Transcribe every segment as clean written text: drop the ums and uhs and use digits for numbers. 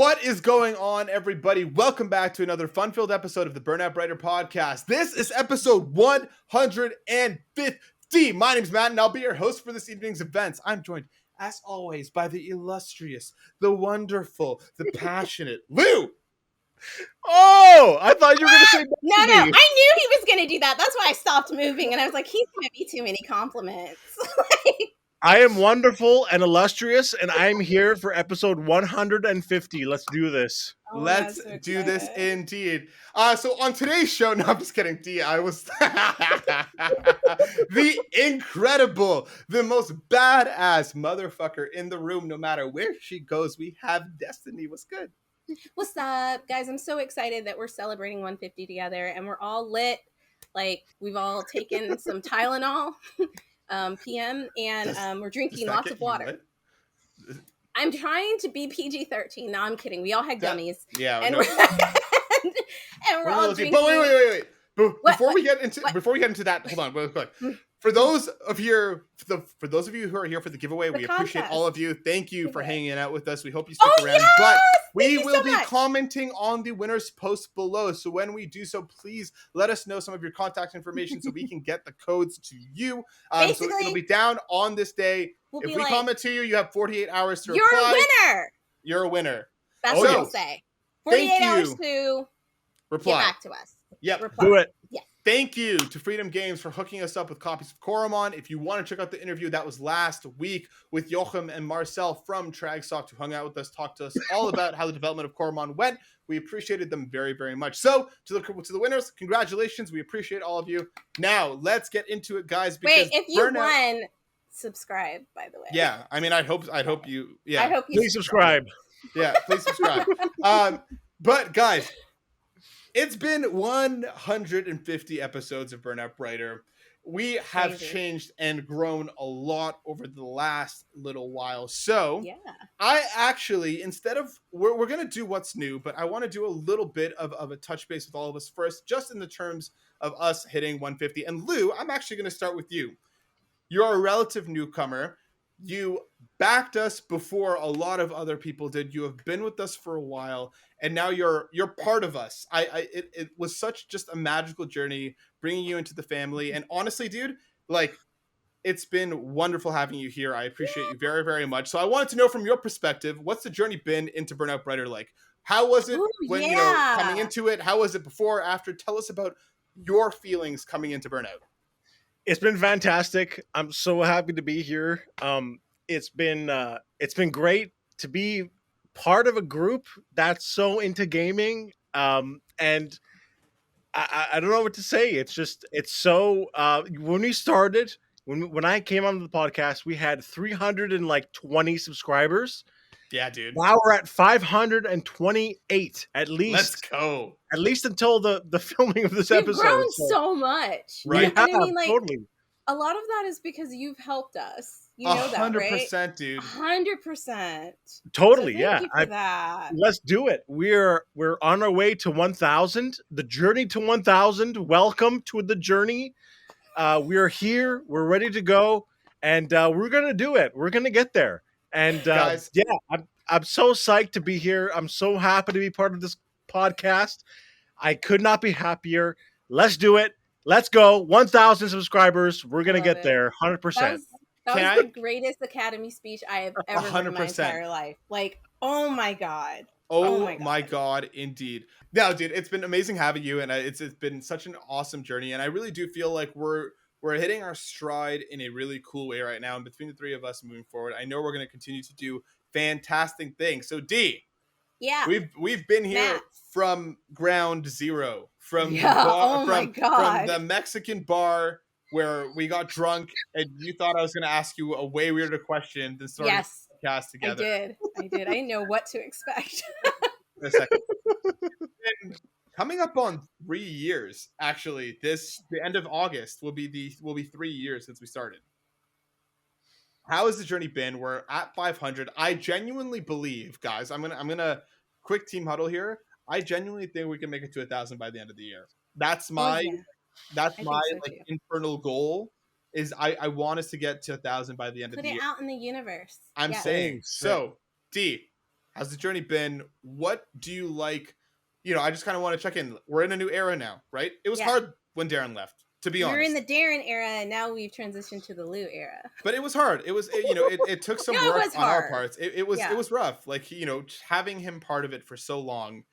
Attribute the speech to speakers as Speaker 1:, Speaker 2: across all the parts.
Speaker 1: What is going on, everybody? Welcome back to another fun-filled episode of the Burnout Brighter podcast. This is episode 150. My name's Matt, and I'll be your host for this evening's events. I'm joined, as always, by the illustrious, the wonderful, the passionate Lou.
Speaker 2: Oh, I thought you were going to say
Speaker 3: No, I knew he was going to do that. That's why I stopped moving, and I was like, he's going to be too many compliments.
Speaker 2: I am wonderful and illustrious, and I'm here for episode 150. Let's do this.
Speaker 3: Oh,
Speaker 1: Let's
Speaker 3: so
Speaker 1: do this
Speaker 3: excited.
Speaker 1: indeed. So on today's show, no, I'm just kidding. I was the incredible, the most badass motherfucker in the room. No matter where she goes, we have Destiny. What's good?
Speaker 3: What's up, guys? I'm so excited that we're celebrating 150 together, and we're all lit. Like, we've all taken some Tylenol, PM, and we're drinking lots of water. I'm trying to be PG-13. No, I'm kidding. We all had gummies.
Speaker 1: Yeah.
Speaker 3: And
Speaker 1: no.
Speaker 3: we're all drinking.
Speaker 1: But wait. Before we get into that, hold on, real quick. For those of you who are here for the giveaway, we appreciate all of you. Thank you for hanging out with us. We hope you stick around.
Speaker 3: Yes!
Speaker 1: But we will
Speaker 3: so
Speaker 1: be
Speaker 3: much.
Speaker 1: commenting on the winners post below. So when we do so, please let us know some of your contact information so we can get the codes to you. So it'll be down on this day. If we comment to you, you have 48 hours to reply.
Speaker 3: You're a winner.
Speaker 1: You're a winner.
Speaker 3: That's what I'll say. 48 hours to
Speaker 1: reply.
Speaker 3: Get back to us.
Speaker 1: Yep.
Speaker 3: Reply.
Speaker 2: Do it.
Speaker 3: Yes.
Speaker 1: Thank you to Freedom Games for hooking us up with copies of Koromon. If you want to check out the interview that was last week with Joachim and Marcel from Tragsoft, who hung out with us, talked to us all about how the development of Koromon went. We appreciated them very, very much. So to the winners, congratulations. We appreciate all of you. Now let's get into it, guys. Because
Speaker 3: wait, if you won, subscribe. By the way.
Speaker 1: Yeah, I mean, I hope you. Yeah,
Speaker 3: I hope you
Speaker 2: please subscribe.
Speaker 1: Yeah, please subscribe. But guys. It's been 150 episodes of Burnout Brighter. We have changed and grown a lot over the last little while. So
Speaker 3: yeah.
Speaker 1: I actually, instead of, we're going to do what's new, but I want to do a little bit of a touch base with all of us first, just in the terms of us hitting 150. And Lou, I'm actually going to start with you. You're a relative newcomer. You backed us before a lot of other people did. You have been with us for a while, and now you're part of us. It was such just a magical journey bringing you into the family. And honestly, dude, like, it's been wonderful having you here. I appreciate you very, very much. So I wanted to know from your perspective, what's the journey been into Burnout Brighter like? How was it when coming into it? How was it before, after? Tell us about your feelings coming into Burnout.
Speaker 2: It's been fantastic. I'm so happy to be here. It's been great to be part of a group that's so into gaming. And I don't know what to say. It's so when we started, when I came on the podcast, we had 320 subscribers.
Speaker 1: Yeah, dude.
Speaker 2: Now we're at 528 at least.
Speaker 1: Let's go.
Speaker 2: At least until the filming of this
Speaker 3: We've
Speaker 2: episode.
Speaker 3: Grown so much,
Speaker 1: right?
Speaker 3: And I mean, like,
Speaker 2: totally.
Speaker 3: A lot of that is because you've helped us. You know that, right?
Speaker 1: 100%, dude.
Speaker 3: 100%.
Speaker 2: Totally,
Speaker 3: so
Speaker 2: yeah.
Speaker 3: Thank you for that.
Speaker 2: Let's do it. We're on our way to 1,000. The journey to 1,000. Welcome to the journey. We're here. We're ready to go, and we're gonna do it. We're gonna get there. And
Speaker 1: guys,
Speaker 2: yeah, I'm so psyched to be here. I'm so happy to be part of this podcast. I could not be happier. Let's do it. Let's go. 1,000 subscribers. We're going to get there. 100%.
Speaker 3: That was the greatest Academy speech I have ever heard in my
Speaker 1: 100%.
Speaker 3: entire life. Like, oh my God.
Speaker 1: Oh my God, indeed. No, dude, it's been amazing having you, and it's been such an awesome journey, and I really do feel like we're hitting our stride in a really cool way right now, and between the three of us moving forward, I know we're going to continue to do fantastic things. So, D,
Speaker 3: yeah,
Speaker 1: we've been here from ground zero, from the Mexican bar where we got drunk, and you thought I was going to ask you a way weirder question than starting the podcast together.
Speaker 3: I did. I didn't know what to expect.
Speaker 1: In a second. And coming up on 3 years, actually, the end of August will be 3 years since we started. How has the journey been? We're at 500. I genuinely believe, guys, I'm gonna quick team huddle here. I genuinely think we can make it to 1,000 by the end of the year. That's my infernal goal. Is I want us to get to 1,000 by the end of the year.
Speaker 3: Put it out in the universe.
Speaker 1: I'm saying so. D, How's the journey been? What do you like? I just kind of want to check in. We're in a new era now, right? It was
Speaker 3: Yeah.
Speaker 1: hard when Darren left, to be
Speaker 3: We were in
Speaker 1: honest.
Speaker 3: the Darren era, and now we've transitioned to the Lou era.
Speaker 1: But it was hard. It took some
Speaker 3: No, it
Speaker 1: work
Speaker 3: was
Speaker 1: on our
Speaker 3: hard.
Speaker 1: parts. It was
Speaker 3: Yeah.
Speaker 1: rough. Like, having him part of it for so long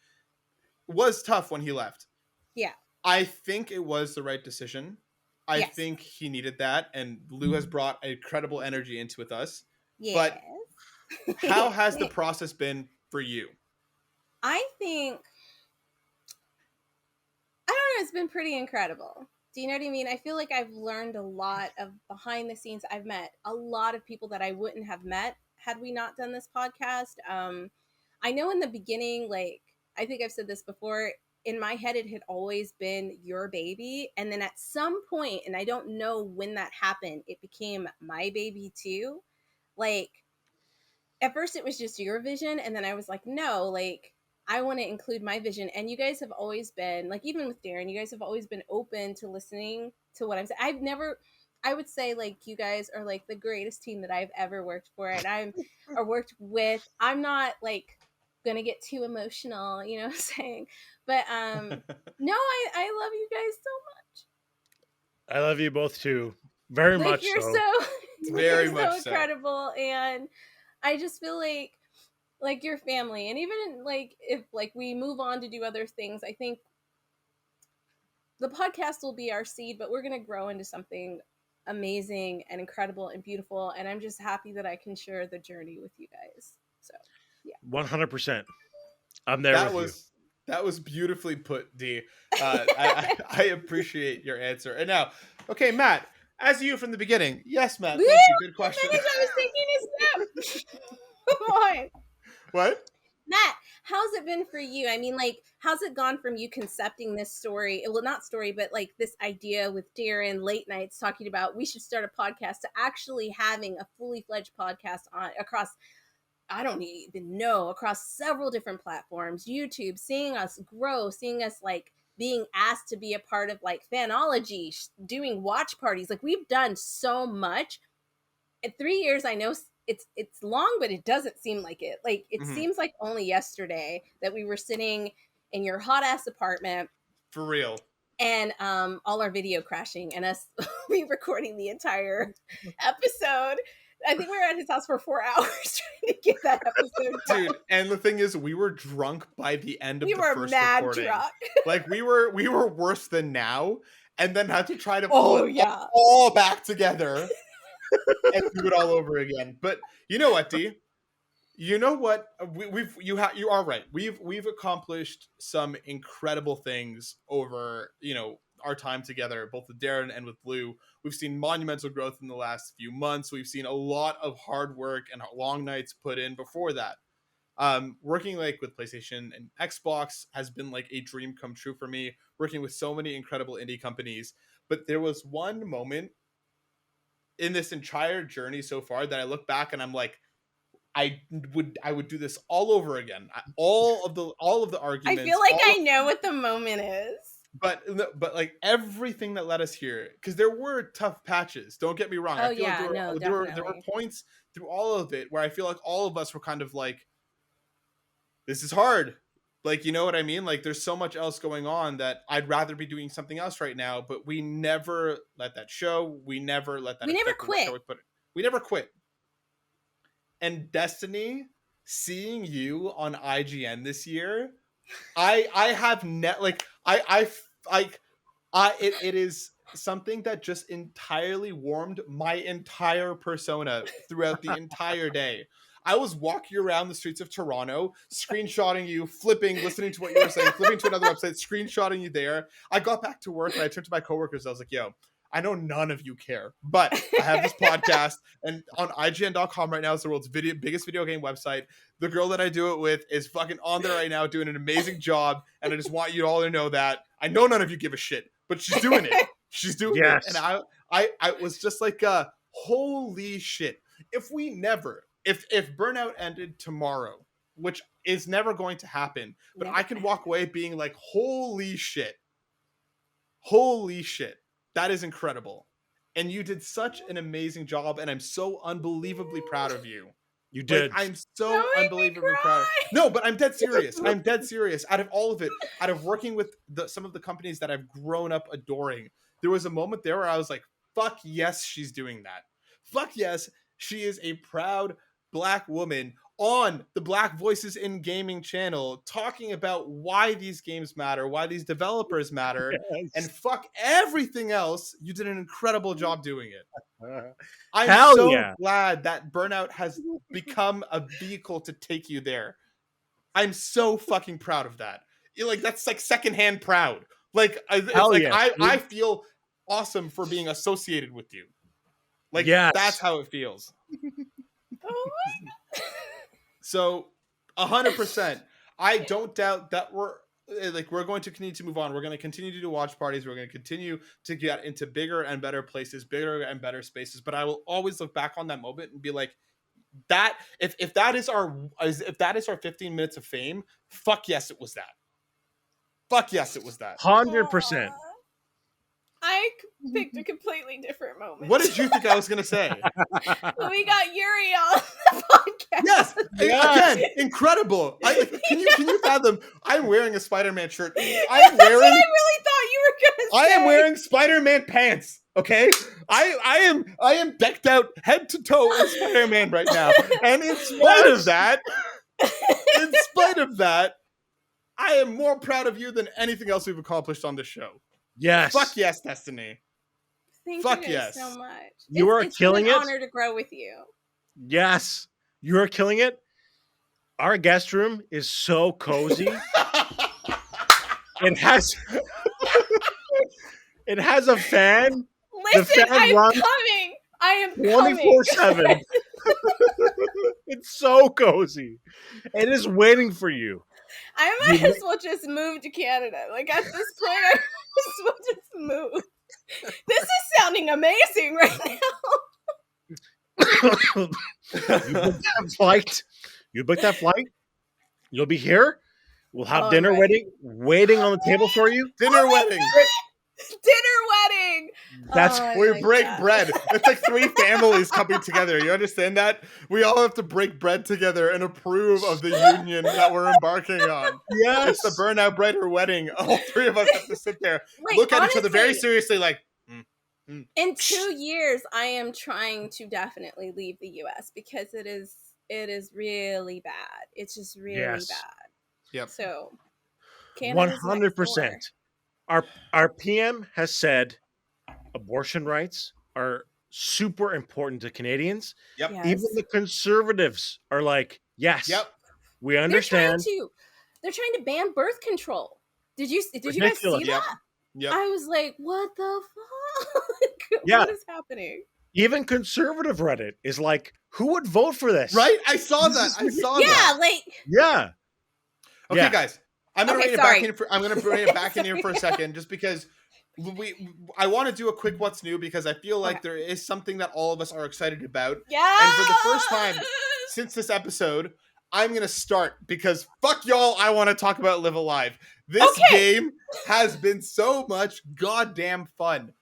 Speaker 1: was tough when he left.
Speaker 3: Yeah.
Speaker 1: I think it was the right decision. I
Speaker 3: Yes.
Speaker 1: think he needed that, and Lou has brought incredible energy into with us.
Speaker 3: Yes.
Speaker 1: But how has the process been for you?
Speaker 3: I think, I don't know, it's been pretty incredible. Do you know what I mean? I feel like I've learned a lot of behind the scenes. I've met a lot of people that I wouldn't have met had we not done this podcast. I know in the beginning, like, I think I've said this before, in my head, it had always been your baby. And then at some point, and I don't know when that happened, it became my baby too. Like, at first it was just your vision. And then I was like, no, like, I want to include my vision. And you guys have always been, like, even with Darren, you guys have always been open to listening to what I'm saying. I would say, like, you guys are like the greatest team that I've ever worked for, and or worked with. I'm not like gonna get too emotional, you know what I'm saying? But no, I love you guys so much.
Speaker 2: I love you both too, very
Speaker 3: Like,
Speaker 2: much
Speaker 3: you're
Speaker 2: so.
Speaker 1: Very
Speaker 3: you're
Speaker 1: much
Speaker 3: so
Speaker 1: so.
Speaker 3: incredible, and I just feel like your family. And even like if like we move on to do other things, I think the podcast will be our seed, but we're going to grow into something amazing and incredible and beautiful. And I'm just happy that I can share the journey with you guys. So, yeah.
Speaker 2: 100%. I'm there
Speaker 1: That
Speaker 2: with you.
Speaker 1: was beautifully put, D. I appreciate your answer. And now, okay, Matt, as you from the beginning. Yes, Matt, thank you. Good question.
Speaker 3: I was taking a step. Come on.
Speaker 1: What?
Speaker 3: Matt, how's it been for you? I mean, like, how's it gone from you concepting this story? Well, not story, but like this idea with Darren late nights talking about we should start a podcast to actually having a fully fledged podcast on across, I don't even know, across several different platforms, YouTube, seeing us grow, seeing us like being asked to be a part of like Fanology, doing watch parties. Like, we've done so much. In 3 years, I know it's long, but it doesn't seem like it. Like, it seems like only yesterday that we were sitting in your hot ass apartment,
Speaker 1: For real.
Speaker 3: and all our video crashing and us re-recording the entire episode. I think we were at his house for 4 hours trying to get that episode done.
Speaker 1: Dude, and the thing is, we were drunk by the end of
Speaker 3: We
Speaker 1: the
Speaker 3: were
Speaker 1: first
Speaker 3: mad
Speaker 1: recording.
Speaker 3: drunk.
Speaker 1: Like, we were worse than now, and then had to try to pull it
Speaker 3: yeah.
Speaker 1: all back together and do it all over again. But you know what, D? You know what? You are right. We've accomplished some incredible things over our time together, both with Darren and with Lou. We've seen monumental growth in the last few months. We've seen a lot of hard work and long nights put in before that. Working like with PlayStation and Xbox has been like a dream come true for me. Working with so many incredible indie companies, but there was one moment in this entire journey so far that I look back and I'm like, I would do this all over again. All of the arguments.
Speaker 3: I feel like I know what the moment is.
Speaker 1: But like everything that led us here, because there were tough patches. Don't get me wrong.
Speaker 3: Oh,
Speaker 1: I feel
Speaker 3: yeah,
Speaker 1: like there were points through all of it where I feel like all of us were kind of like, this is hard. Like, you know what I mean? Like, there's so much else going on that I'd rather be doing something else right now. But we never let that show. We never let that.
Speaker 3: We never quit.
Speaker 1: We never quit. And Destiny, seeing you on IGN this year, I have net like it is something that just entirely warmed my entire persona throughout the entire day. I was walking around the streets of Toronto, screenshotting you, flipping, listening to what you were saying, flipping to another website, screenshotting you there. I got back to work and I turned to my coworkers. I was like, yo, I know none of you care, but I have this podcast, and on IGN.com right now is the world's biggest video game website. The girl that I do it with is fucking on there right now doing an amazing job, and I just want you all to know that. I know none of you give a shit, but she's doing it. She's doing it. And I was just like, holy shit. If Burnout ended tomorrow, which is never going to happen, but I can walk away being like, holy shit. That is incredible. And you did such an amazing job, and I'm so unbelievably proud of you.
Speaker 2: You
Speaker 1: Like,
Speaker 2: did.
Speaker 1: I'm
Speaker 3: Don't
Speaker 1: so
Speaker 3: make me
Speaker 1: unbelievably proud.
Speaker 3: cry.
Speaker 1: No, but I'm dead serious. I'm dead serious. Out of all of it, out of working with some of the companies that I've grown up adoring, there was a moment there where I was like, fuck yes, she's doing that. Fuck yes, she is a proud Black woman on the Black Voices in Gaming channel talking about why these games matter, why these developers matter, and
Speaker 2: Yes.
Speaker 1: fuck everything else. You did an incredible job doing it.
Speaker 2: Uh,
Speaker 1: I'm
Speaker 2: Hell
Speaker 1: so
Speaker 2: yeah.
Speaker 1: glad that Burnout has become a vehicle to take you there. I'm so fucking proud of that. Like, that's like secondhand proud. Like, it's
Speaker 2: Hell
Speaker 1: like
Speaker 2: yes,
Speaker 1: I
Speaker 2: dude.
Speaker 1: feel awesome for being associated with you. Like, that's
Speaker 2: Yes.
Speaker 1: how it feels.
Speaker 3: Oh
Speaker 1: So 100%. I don't doubt that we're going to continue to move on. We're going to continue to do watch parties. We're going to continue to get into bigger and better places, bigger and better spaces. But I will always look back on that moment and be like, that if that is our 15 minutes of fame, fuck yes, it was that. Fuck yes, it was that.
Speaker 2: 100%.
Speaker 3: I picked a completely different moment.
Speaker 1: What did you think I was gonna say?
Speaker 3: When we got Yuri on the podcast.
Speaker 1: Yes,
Speaker 2: Yes.
Speaker 1: again, incredible. Can you fathom? I'm wearing a Spider-Man shirt.
Speaker 3: That's what I really thought you were gonna
Speaker 1: I
Speaker 3: say.
Speaker 1: am wearing Spider-Man pants. Okay, I am decked out head to toe in Spider-Man right now, and in spite of that, I am more proud of you than anything else we've accomplished on this show.
Speaker 2: Yes.
Speaker 1: Fuck yes, Destiny.
Speaker 3: Thank
Speaker 1: Fuck
Speaker 3: you guys
Speaker 1: yes.
Speaker 3: so much.
Speaker 2: You are
Speaker 3: It's
Speaker 2: killing
Speaker 3: been
Speaker 2: it.
Speaker 3: an honor to grow with you.
Speaker 2: Yes. You are killing it. Our guest room is so cozy. It has it has a fan.
Speaker 3: Listen,
Speaker 2: fan
Speaker 3: I'm
Speaker 2: runs
Speaker 3: coming. I am coming.
Speaker 2: 24/7. It's so cozy. It is waiting for you.
Speaker 3: I might as well just move to Canada. Like, at this point, I might as well just move. This is sounding amazing right now.
Speaker 2: You booked that flight. You booked that flight. You'll be here. We'll have
Speaker 3: Oh,
Speaker 2: dinner
Speaker 3: I'm ready.
Speaker 2: waiting on the table for you.
Speaker 1: Dinner wedding.
Speaker 3: Dinner wedding.
Speaker 2: That's
Speaker 3: I
Speaker 1: We
Speaker 3: like
Speaker 1: break
Speaker 3: that.
Speaker 1: bread. It's like 3 families coming together. You understand that? We all have to break bread together and approve of the union that we're embarking on.
Speaker 2: Yes.
Speaker 1: It's the Burnout Brighter wedding. All 3 of us have to sit there,
Speaker 3: Like,
Speaker 1: look at each other very
Speaker 3: honestly,
Speaker 1: seriously, like,
Speaker 3: in 2 years, I am trying to definitely leave the US because it is really bad. It's just really
Speaker 2: Yes.
Speaker 3: bad.
Speaker 1: yep.
Speaker 3: So, Canada's next door.
Speaker 2: 100%. Our PM has said abortion rights are super important to Canadians.
Speaker 1: Yep.
Speaker 3: Yes.
Speaker 2: Even the conservatives are like, yes,
Speaker 1: Yep.
Speaker 2: we understand.
Speaker 3: They're trying to ban birth control. Did you guys see
Speaker 2: Ridiculous.
Speaker 1: Yep.
Speaker 3: that?
Speaker 1: Yep.
Speaker 3: I was like, what the fuck?
Speaker 2: Yeah.
Speaker 3: What is happening?
Speaker 2: Even conservative Reddit is like, who would vote for this?
Speaker 1: Right? I saw that. I saw
Speaker 3: Yeah,
Speaker 1: that.
Speaker 3: like,
Speaker 2: Yeah.
Speaker 1: Okay,
Speaker 2: Yeah.
Speaker 1: guys. I'm gonna
Speaker 3: Okay,
Speaker 1: bring it
Speaker 3: sorry.
Speaker 1: back in. I'm gonna bring it back in here for a second, just because I want to do a quick what's new because I feel like there is something that all of us are excited about.
Speaker 3: yeah.
Speaker 1: And for the first time since this episode, I'm gonna start because fuck y'all. I want to talk about Live Alive. This game has been so much goddamn fun.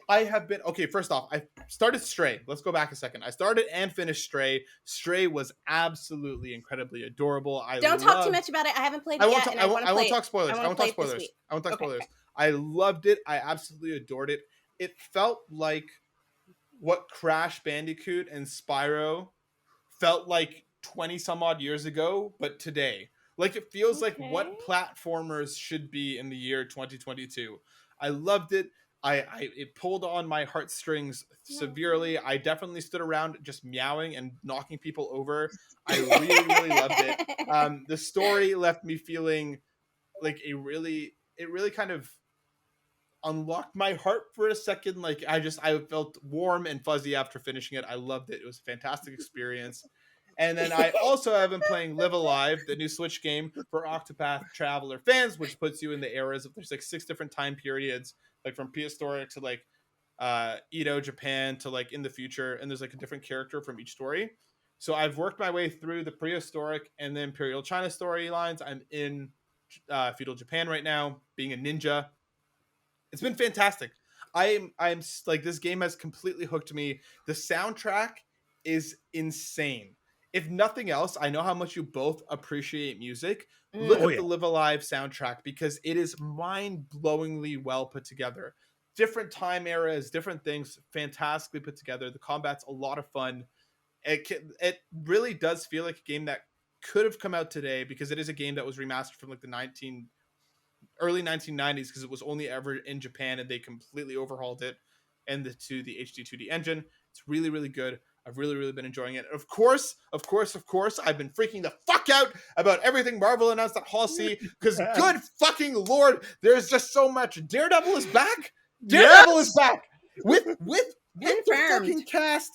Speaker 1: I have been okay. First off, I started Stray. Let's go back a second. I started and finished Stray. Stray was absolutely incredibly adorable.
Speaker 3: Don't talk too much about it. I haven't played it yet, and I want to play it.
Speaker 1: talk spoilers. I won't talk spoilers. I won't talk spoilers. I loved it. I absolutely adored it. It felt like what Crash Bandicoot and Spyro felt like 20 some odd years ago, but today. Like, it feels like what platformers should be in the year 2022. I loved it. It pulled on my heartstrings severely. I definitely stood around just meowing and knocking people over. I really loved it. The story left me feeling like it really kind of unlocked my heart for a second. Like, I felt warm and fuzzy after finishing it. I loved it. It was a fantastic experience. And then I also have been playing Live Alive, the new Switch game for Octopath Traveler fans, which puts you in the eras of, there's like 6 different time periods, like from prehistoric to like Edo, Japan to like in the future. And there's like a different character from each story. So I've worked my way through the prehistoric and the Imperial China storylines. I'm in feudal Japan right now, being a ninja. It's been fantastic. I'm like, this game has completely hooked me. The soundtrack is insane. if nothing else, I know how much you both appreciate music. Look
Speaker 2: Oh
Speaker 1: at
Speaker 3: Mm.
Speaker 2: yeah.
Speaker 1: the Live Alive soundtrack because it is mind-blowingly well put together. Different time eras, different things, fantastically put together. The combat's a lot of fun. It really does feel like a game that could have come out today because it is a game that was remastered from like the early 1990s because it was only ever in Japan and they completely overhauled it to the HD 2D engine. It's really, really good. I've really, really been enjoying it. Of course, I've been freaking the fuck out about everything Marvel announced at Hall C because good fucking lord, there's just so much. Daredevil is back. Daredevil is
Speaker 2: Yes.
Speaker 1: back with the
Speaker 3: Confirmed.
Speaker 1: fucking cast.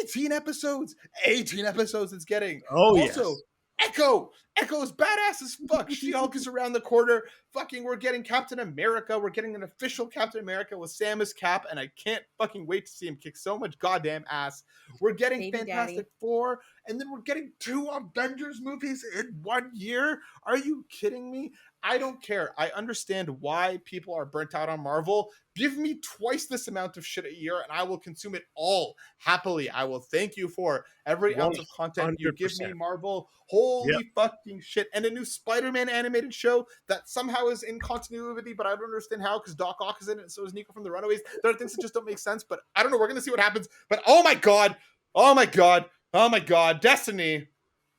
Speaker 1: 18 episodes. 18 episodes it's getting.
Speaker 2: Oh
Speaker 1: Also,
Speaker 2: yes.
Speaker 1: Echo. Echo is badass as fuck. She-Hulk is around the corner. Fucking, we're getting Captain America. We're getting an official Captain America with Sam as Cap, and I can't fucking wait to see him kick so much goddamn ass. We're getting
Speaker 3: Baby
Speaker 1: Fantastic
Speaker 3: daddy.
Speaker 1: Four, and then we're getting 2 Avengers movies in 1 year. Are you kidding me? I don't care. I understand why people are burnt out on Marvel. Give me twice this amount of shit a year, and I will consume it all happily. I will thank you for every
Speaker 2: One
Speaker 1: ounce of content you
Speaker 2: hundred
Speaker 1: give me,
Speaker 2: percent.
Speaker 1: Marvel.
Speaker 2: Yep.
Speaker 1: Holy fucking shit. And a new Spider-Man animated show that somehow is in continuity, but I don't understand how because Doc Ock is in it and so is Nico from the Runaways. There are things that just don't make sense, but I don't know. We're going to see what happens. But oh my God. Oh my God. Oh my God. Destiny.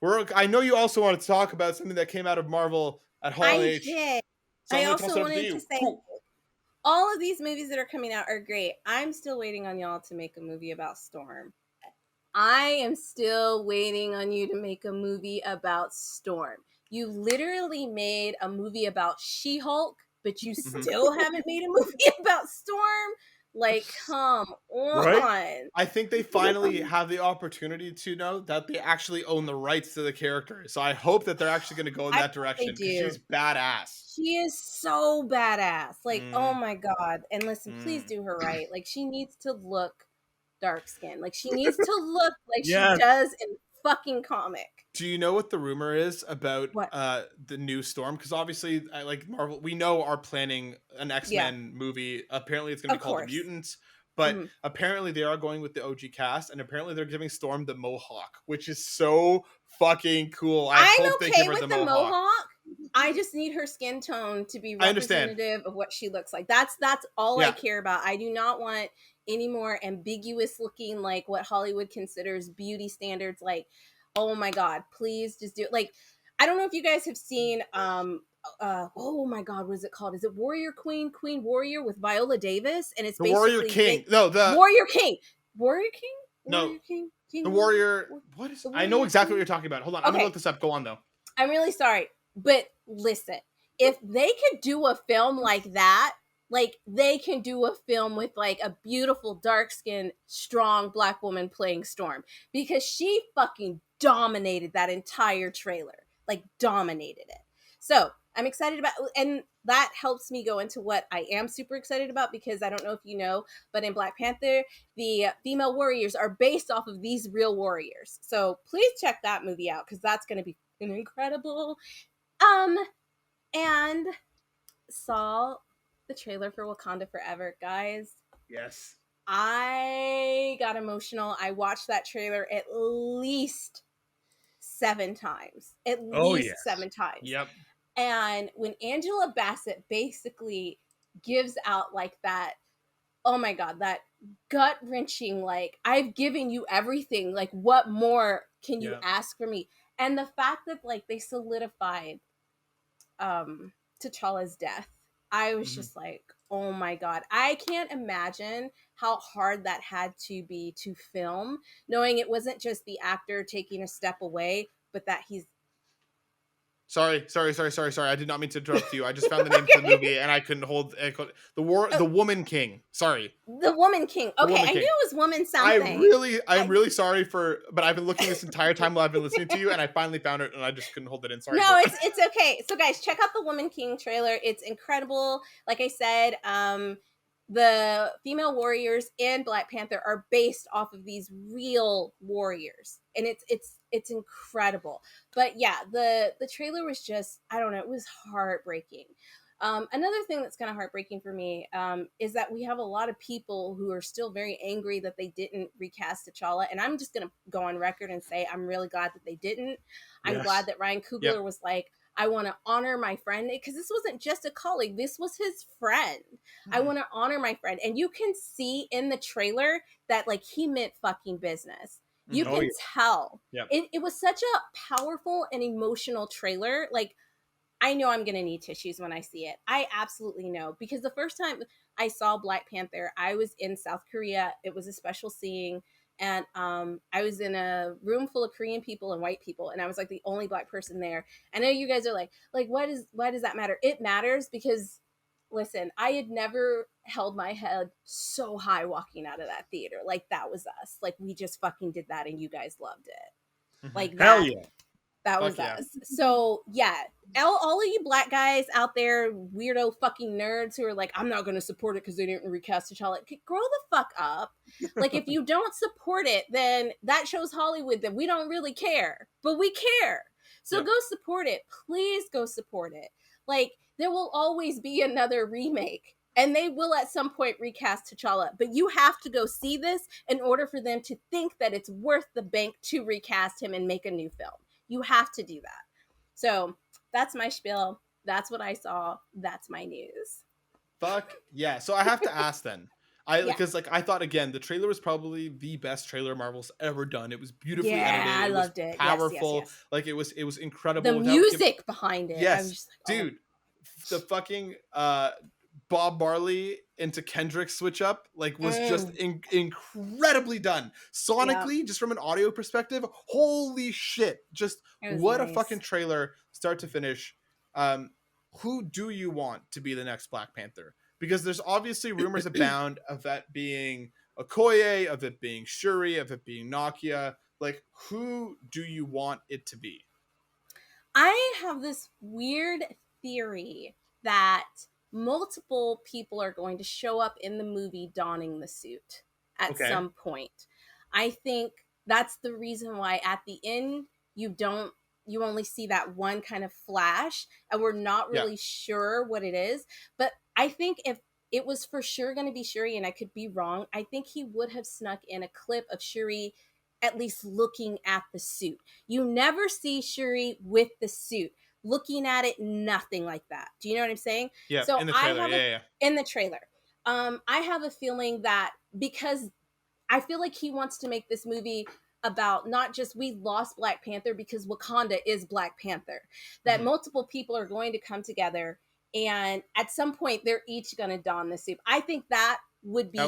Speaker 1: I know you also want to talk about something that came out of Marvel at Hall
Speaker 3: I
Speaker 1: H.
Speaker 3: did.
Speaker 1: So I'm
Speaker 3: I
Speaker 1: going to toss
Speaker 3: also
Speaker 1: it over to
Speaker 3: wanted to
Speaker 1: you.
Speaker 3: say
Speaker 1: Cool.
Speaker 3: all of these movies that are coming out are great. I'm still waiting on y'all to make a movie about Storm. I am still waiting on you to make a movie about Storm. You literally made a movie about She-Hulk, but you
Speaker 1: Mhm.
Speaker 3: still haven't made a movie about Storm? Like, come
Speaker 2: Right.
Speaker 3: on.
Speaker 1: I think they finally have the opportunity to know that they actually own the rights to the character. So I hope that they're actually going to go in
Speaker 3: I
Speaker 1: that
Speaker 3: hope they
Speaker 1: direction because
Speaker 3: do.
Speaker 1: she's badass.
Speaker 3: She is so badass. Like, oh
Speaker 1: Mm,
Speaker 3: my God. And listen, please
Speaker 1: mm.
Speaker 3: do her right. Like, she needs to look dark skinned. Like, she needs to look like she
Speaker 2: Yes.
Speaker 3: does in fucking comic.
Speaker 1: Do you know what the rumor is about
Speaker 3: What?
Speaker 1: the new Storm? Because obviously, I like Marvel. We know are planning an
Speaker 3: Yeah,
Speaker 1: X-Men movie. Apparently, it's going to
Speaker 3: of
Speaker 1: be called The
Speaker 3: course.
Speaker 1: Mutants. But
Speaker 3: Hmm.
Speaker 1: apparently, they are going with the OG cast, and apparently, they're giving Storm the Mohawk, which is so fucking cool. I
Speaker 3: I'm
Speaker 1: hope they
Speaker 3: okay
Speaker 1: give her
Speaker 3: with
Speaker 1: the
Speaker 3: the
Speaker 1: Mohawk.
Speaker 3: mohawk. I just need her skin tone to be
Speaker 1: I understand.
Speaker 3: representative of what she looks like. That's all I
Speaker 1: Yeah.
Speaker 3: care about. I do not want any more ambiguous looking like what Hollywood considers beauty standards. Like, oh my God, please just do it. Like, I don't know if you guys have seen oh my God, what is it called? Is it Warrior Queen, Queen Warrior with Viola Davis? And it's
Speaker 1: The Warrior
Speaker 3: basically
Speaker 1: King. No,
Speaker 3: Warrior King. Warrior King?
Speaker 1: no,
Speaker 3: Warrior King? King
Speaker 1: the
Speaker 3: Warrior?
Speaker 1: Warrior. What is?
Speaker 3: The
Speaker 1: I know
Speaker 3: Warrior
Speaker 1: exactly what
Speaker 3: King?
Speaker 1: you're talking about. Hold on, I'm gonna
Speaker 3: Okay,
Speaker 1: look this up. Go on though.
Speaker 3: I'm really sorry, but listen, if they could do a film like that, like they can do a film with like a beautiful, dark skinned, strong black woman playing Storm because she fucking dominated that entire trailer, like dominated it. So I'm excited about, and that helps me go into what I am super excited about because I don't know if you know, but in Black Panther, the female warriors are based off of these real warriors. So please check that movie out because that's going to be incredible. Um, and saw the trailer for Wakanda Forever, guys.
Speaker 1: Yes.
Speaker 3: I got emotional. I watched that trailer at least 7 times. At
Speaker 2: Oh
Speaker 3: least
Speaker 2: yes.
Speaker 3: 7 times.
Speaker 1: Yep.
Speaker 3: And when Angela Bassett basically gives out like that, oh my God, that gut wrenching, like, I've given you everything. Like, what more can you
Speaker 1: Yeah.
Speaker 3: ask for me? And the fact that like they solidified T'Challa's death, I was
Speaker 1: Mhm.
Speaker 3: just like, oh my God. I can't imagine how hard that had to be to film, knowing it wasn't just the actor taking a step away, but that he's
Speaker 1: Sorry. I did not mean to interrupt you. I just found the name for the
Speaker 3: okay.
Speaker 1: movie and I couldn't hold
Speaker 3: Oh,
Speaker 1: the Woman King. Sorry.
Speaker 3: the Woman King.
Speaker 1: The
Speaker 3: Okay,
Speaker 1: Woman
Speaker 3: I knew
Speaker 1: King.
Speaker 3: it was woman something.
Speaker 1: I'm
Speaker 3: I
Speaker 1: really sorry but I've been looking this entire time while I've been listening to you and I finally found it and I just couldn't hold it in. Sorry,
Speaker 3: No,
Speaker 1: go on.
Speaker 3: it's okay. So guys, check out the Woman King trailer. It's incredible. Like I said, the female warriors in Black Panther are based off of these real warriors. And it's incredible. But yeah, the trailer was just, I don't know, it was heartbreaking. Another thing that's kind of heartbreaking for me is that we have a lot of people who are still very angry that they didn't recast T'Challa. And I'm just going to go on record and say I'm really glad that they didn't. I'm glad
Speaker 2: Yes.
Speaker 3: that Ryan Coogler
Speaker 1: Yep.
Speaker 3: was like, I want to honor my friend, because this wasn't just a colleague, this was his friend. I want to honor my friend. And you can see in the trailer that like he meant fucking business. You
Speaker 2: Oh,
Speaker 3: can
Speaker 2: yeah.
Speaker 3: tell.
Speaker 1: Yep.
Speaker 3: It was such a powerful and emotional trailer. Like, I know I'm going to need tissues when I see it. I absolutely know. Because the first time I saw Black Panther, I was in South Korea. It was a special seeing. And I was in a room full of Korean people and white people. And I was like the only Black person there. I know you guys are like, why does that matter? It matters because, listen, I had never held my head so high walking out of that theater. Like, that was us. Like, we just fucking did that and you guys loved it.
Speaker 1: Mhm.
Speaker 3: Like
Speaker 2: Hell
Speaker 3: that.
Speaker 2: yeah.
Speaker 3: That
Speaker 1: Fuck
Speaker 3: was
Speaker 1: yeah.
Speaker 3: us. So yeah, all of you Black guys out there, weirdo fucking nerds who are like, I'm not going to support it because they didn't recast T'Challa. Grow the fuck up. Like, if you don't support it, then that shows Hollywood that we don't really care, but we care. So
Speaker 1: Yep.
Speaker 3: go support it. Please go support it. Like, there will always be another remake. And they will at some point recast T'Challa. But you have to go see this in order for them to think that it's worth the bank to recast him and make a new film. You have to do that. So that's my spiel. That's what I saw. That's my news.
Speaker 1: Fuck yeah. So I have to ask then.
Speaker 3: Yeah.
Speaker 1: Because like I thought again, the trailer was probably the best trailer Marvel's ever done. It was beautifully
Speaker 3: Yeah,
Speaker 1: edited.
Speaker 3: I
Speaker 1: It was
Speaker 3: loved it.
Speaker 1: powerful.
Speaker 3: Yes.
Speaker 1: Like it was
Speaker 3: The
Speaker 1: incredible.
Speaker 3: music behind it. I was
Speaker 1: Yes,
Speaker 3: just like, oh.
Speaker 1: dude. The fucking Bob Marley into Kendrick switch up like was just incredibly done sonically, just from an audio perspective. Holy shit, just what
Speaker 3: nice.
Speaker 1: a fucking trailer start to finish. Who do you want to be the next Black Panther? Because there's obviously rumors abound of that being Okoye, of it being Shuri, of it being Nakia. Like, who do you want it to be?
Speaker 3: I have this weird theory that multiple people are going to show up in the movie donning the suit at some point. I think that's the reason why at the end you only see that one kind of flash and we're not really sure what it is. But I think if it was for sure going to be Shuri, and I could be wrong, I think he would have snuck in a clip of Shuri at least looking at the suit. You never see Shuri with the suit. Looking at it, nothing like that. Do you know what I'm saying?
Speaker 1: Yeah,
Speaker 3: So
Speaker 1: in the trailer.
Speaker 3: In the trailer. I have a feeling that because I feel like he wants to make this movie about not just we lost Black Panther because Wakanda is Black Panther, that multiple people are going to come together and at some point they're each going to don the suit. I think that would be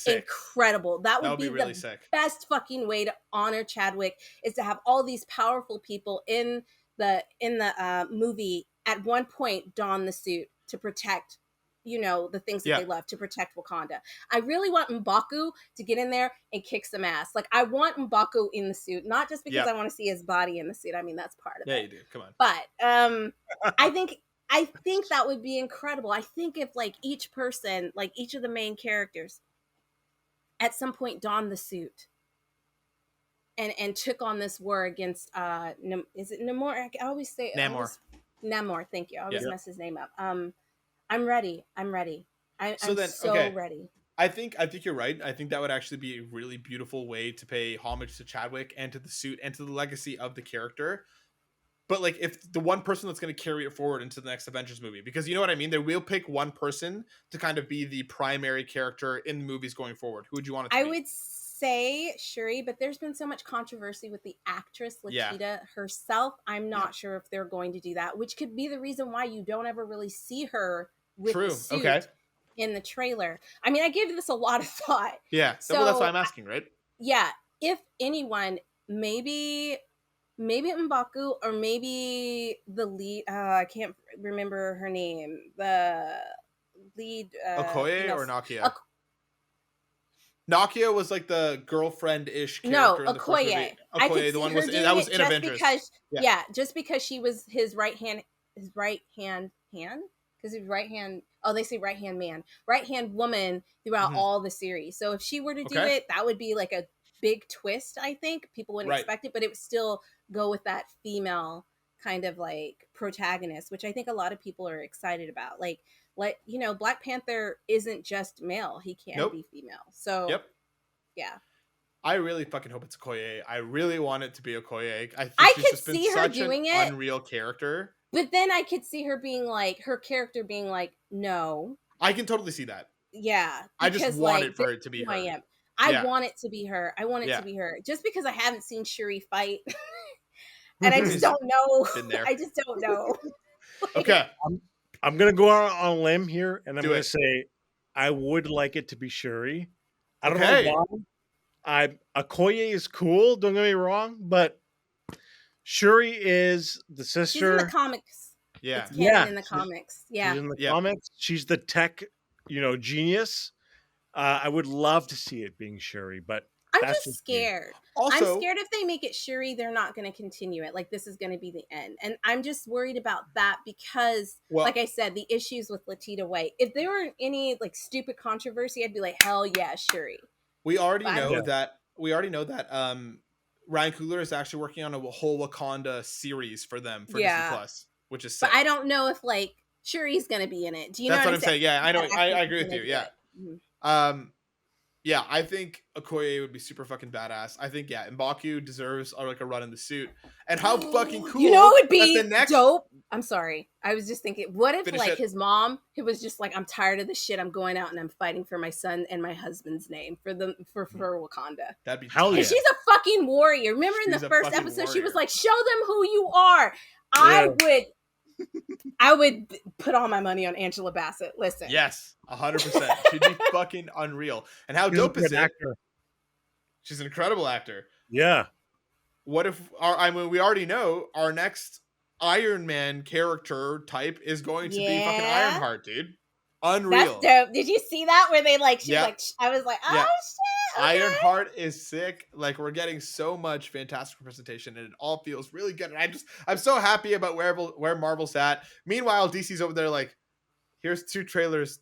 Speaker 3: incredible. That would be
Speaker 1: really
Speaker 3: the
Speaker 1: sick.
Speaker 3: best fucking way to honor Chadwick, is to have all these powerful people in the movie at one point don the suit to protect, you know, the things that they love, to protect Wakanda. I really want M'Baku to get in there and kick some ass. Like, I want M'Baku in the suit, not just because I want to see his body in the suit. I mean, that's part of it.
Speaker 1: Yeah, you do. Come on.
Speaker 3: But I think that would be incredible. I think if like each person, like each of the main characters, at some point donned the suit and took on this war against is it Namor? I always say Namor. Thank you. I always mess his name up. I'm ready. I'm ready. I'm so ready.
Speaker 1: I think you're right. I think that would actually be a really beautiful way to pay homage to Chadwick and to the suit and to the legacy of the character. But like, if the one person that's going to carry it forward into the next Avengers movie, because you know what I mean, they will pick one person to kind of be the primary character in the movies going forward. Who would you want it to be?
Speaker 3: I would say Shuri, but there's been so much controversy with the actress Lakita herself. I'm not sure if they're going to do that, which could be the reason why you don't ever really see her with the suit in the trailer. I mean, I gave this a lot of thought.
Speaker 1: Yeah, so that's why I'm asking, right?
Speaker 3: Yeah, if anyone, maybe M'Baku, or maybe the lead. I can't remember her name. The lead.
Speaker 1: Okoye or Nakia? Nakia was like the girlfriend-ish character.
Speaker 3: No,
Speaker 1: in the first movie. Okoye, the one that was in Avengers.
Speaker 3: Because, just because she was his right hand because his right hand. Oh, they say right hand man, right hand woman throughout all the series. So if she were to do it, that would be like a big twist. I think people wouldn't expect it, but it would still go with that female kind of like protagonist, which I think a lot of people are excited about. Like, Black Panther isn't just male; he can be female. So,
Speaker 1: yep,
Speaker 3: yeah.
Speaker 1: I really fucking hope it's Okoye. I really want it to be Okoye. I think
Speaker 3: I
Speaker 1: she's
Speaker 3: could
Speaker 1: just been
Speaker 3: see her
Speaker 1: such an
Speaker 3: doing it,
Speaker 1: unreal character.
Speaker 3: but then I could see her being like, her character being like, no.
Speaker 1: I can totally see that.
Speaker 3: Yeah,
Speaker 1: I just
Speaker 3: because
Speaker 1: want
Speaker 3: like
Speaker 1: it for it to be
Speaker 3: who
Speaker 1: her.
Speaker 3: I am. I
Speaker 1: Yeah.
Speaker 3: want it to be her. I want it
Speaker 1: Yeah.
Speaker 3: to be her. Just because I haven't seen Shuri fight, and I just don't know.
Speaker 1: Been there.
Speaker 3: I just don't know. Like,
Speaker 1: Okay,
Speaker 2: I'm gonna go out on a limb here, and I'm
Speaker 1: Do
Speaker 2: gonna
Speaker 1: it.
Speaker 2: say I would like it to be Shuri. I don't
Speaker 1: Okay.
Speaker 2: know why. Okoye is cool. Don't get me wrong, but Shuri is the
Speaker 3: she's in
Speaker 2: sister.
Speaker 3: the comics.
Speaker 1: yeah,
Speaker 3: It's canon
Speaker 2: Yeah,
Speaker 3: in the
Speaker 2: she's-
Speaker 3: comics.
Speaker 2: She's
Speaker 3: Yeah.
Speaker 2: in the
Speaker 1: Yep.
Speaker 2: comics. She's the tech, genius. I would love to see it being Shuri, but
Speaker 3: I'm
Speaker 2: that's
Speaker 3: just
Speaker 2: me.
Speaker 3: scared.
Speaker 1: also
Speaker 3: I'm scared if they make it Shuri, they're not going to continue it. Like, this is going to be the end. And I'm just worried about that because,
Speaker 1: Well-
Speaker 3: like I said, the issues with Letitia White. If there were any, like, stupid controversy, I'd be like, hell yeah, Shuri.
Speaker 1: we already
Speaker 3: But I
Speaker 1: know
Speaker 3: don't-
Speaker 1: that Ryan Coogler is actually working on a whole Wakanda series for them for
Speaker 3: Yeah.
Speaker 1: Disney Plus, which is sick.
Speaker 3: But I don't know if, like, Shuri's going to be in it. Do you
Speaker 1: That's
Speaker 3: know
Speaker 1: what I'm saying. Yeah, I know.
Speaker 3: But
Speaker 1: I
Speaker 3: think
Speaker 1: agree
Speaker 3: she's
Speaker 1: with
Speaker 3: gonna
Speaker 1: you.
Speaker 3: do
Speaker 1: Yeah.
Speaker 3: it. Mhm.
Speaker 1: Yeah, I think Okoye would be super fucking badass. I think M'Baku deserves like a run in the suit. And how fucking cool!
Speaker 3: You know, it would be
Speaker 1: that the next
Speaker 3: dope. I'm sorry. I was just thinking, what if
Speaker 1: Finish
Speaker 3: like
Speaker 1: it.
Speaker 3: his mom, who was just like, I'm tired of this shit. I'm going out and I'm fighting for my son and my husband's name for Wakanda.
Speaker 1: That'd be
Speaker 2: Hell
Speaker 1: tight.
Speaker 2: yeah.
Speaker 3: And she's a fucking warrior. Remember in
Speaker 1: She's
Speaker 3: the
Speaker 1: a
Speaker 3: first
Speaker 1: fucking
Speaker 3: episode, she was
Speaker 1: warrior.
Speaker 3: like, "Show them who you are." I would put all my money on Angela Bassett. Listen,
Speaker 1: Yes, 100%. She'd be fucking unreal. And how
Speaker 2: She's a
Speaker 1: dope is
Speaker 2: good
Speaker 1: it?
Speaker 2: actor.
Speaker 1: She's an incredible actor.
Speaker 2: Yeah.
Speaker 1: What if we already know our next Iron Man character type is going to be fucking
Speaker 3: Yeah.
Speaker 1: Ironheart, dude. Unreal.
Speaker 3: that's dope. Did you see that where they like? She's
Speaker 1: Yeah.
Speaker 3: like, I was like, oh
Speaker 1: Yeah.
Speaker 3: shit. Okay.
Speaker 1: Ironheart is sick. Like, we're getting so much fantastic representation, and it all feels really good. And I'm so happy about where Marvel's at. Meanwhile, DC's over there like, here's 2 trailers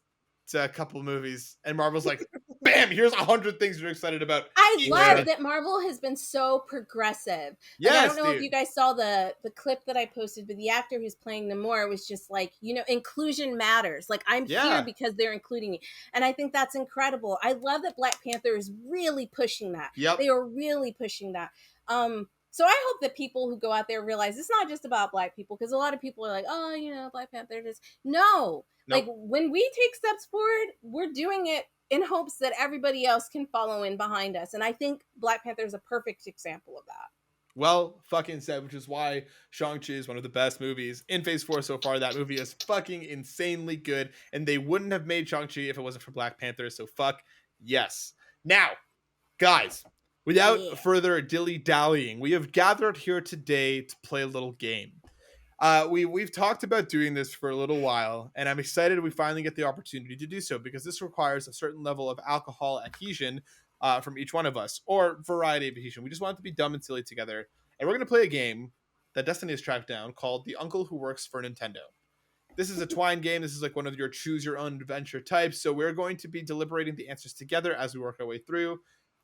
Speaker 1: to a couple movies, and Marvel's like, bam, here's 100 things you're excited about.
Speaker 3: I
Speaker 1: each
Speaker 3: love
Speaker 1: week.
Speaker 3: that Marvel has been so progressive.
Speaker 1: Yes,
Speaker 3: I don't know
Speaker 1: dude.
Speaker 3: if you guys saw the clip that I posted, but the actor who's playing Namor was just like, inclusion matters. Like, I'm
Speaker 1: Yeah.
Speaker 3: here because they're including me. And I think that's incredible. I love that Black Panther is really pushing that.
Speaker 1: Yep.
Speaker 3: They are really pushing that. So I hope that people who go out there realize it's not just about Black people, because a lot of people are like, oh, Black Panther is. No.
Speaker 1: Nope.
Speaker 3: Like, when we take steps forward, we're doing it in hopes that everybody else can follow in behind us. And I think Black Panther is a perfect example of that.
Speaker 1: Well fucking said, which is why Shang-Chi is one of the best movies in Phase 4 so far. That movie is fucking insanely good, and they wouldn't have made Shang-Chi if it wasn't for Black Panther, so fuck yes. Now, guys, without further dilly-dallying, we have gathered here today to play a little game. We've talked about doing this for a little while, and I'm excited we finally get the opportunity to do so, because this requires a certain level of alcohol adhesion from each one of us, or variety of adhesion. We just want it to be dumb and silly together, and we're going to play a game that Destiny has tracked down called The Uncle Who Works for Nintendo. This is a twine game. This is like one of your choose your own adventure types, so we're going to be deliberating the answers together as we work our way through.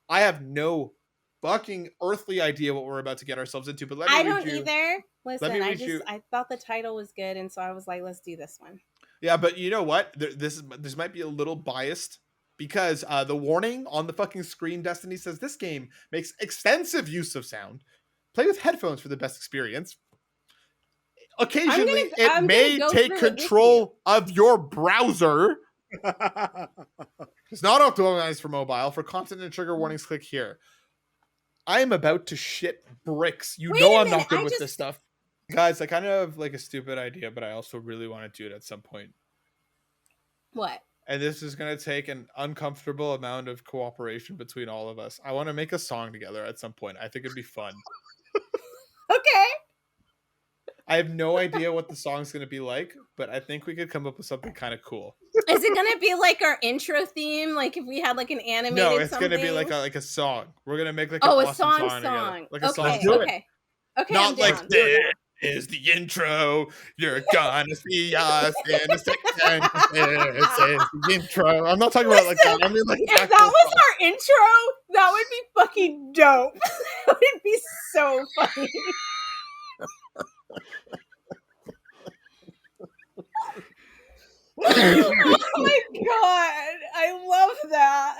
Speaker 1: I have no fucking earthly idea what we're about to get ourselves into, but let me
Speaker 3: I
Speaker 1: read
Speaker 3: don't
Speaker 1: you.
Speaker 3: either. Listen,
Speaker 1: you-
Speaker 3: I thought the title was good, and so I was like, let's do this one.
Speaker 1: Yeah, but you know what? This might be a little biased, because the warning on the fucking screen, Destiny, says this game makes extensive use of sound. Play with headphones for the best experience. Occasionally,
Speaker 3: I'm
Speaker 1: it may
Speaker 3: gonna go
Speaker 1: take
Speaker 3: through it with
Speaker 1: control of your browser. It's not optimized for mobile. For content and trigger warnings, click here. I am about to shit bricks. You
Speaker 3: Wait
Speaker 1: know
Speaker 3: a
Speaker 1: I'm
Speaker 3: minute,
Speaker 1: not good
Speaker 3: I
Speaker 1: with
Speaker 3: just-
Speaker 1: this stuff. Guys, I kind of have like a stupid idea, but I also really want to do it at some point.
Speaker 3: What?
Speaker 1: And this is going to take an uncomfortable amount of cooperation between all of us. I want to make a song together at some point. I think it'd be fun.
Speaker 3: Okay.
Speaker 1: I have no idea what the song's going to be like, but I think we could come up with something kind of cool.
Speaker 3: Is it gonna be like our intro theme? Like if we had like an animated
Speaker 1: No, it's
Speaker 3: something?
Speaker 1: going to be like a song. We're going to make like
Speaker 3: a
Speaker 1: an awesome
Speaker 3: song
Speaker 1: together. Like a
Speaker 3: okay,
Speaker 1: song.
Speaker 2: Let's do it.
Speaker 3: okay. Okay,
Speaker 1: Not
Speaker 3: I'm
Speaker 1: like
Speaker 3: down.
Speaker 1: this is the intro. You're gonna see us in a second. This is the intro. I'm not talking about like that. I mean like
Speaker 3: If that was our intro, that would be fucking dope. That would be so funny. Oh my god, I love that.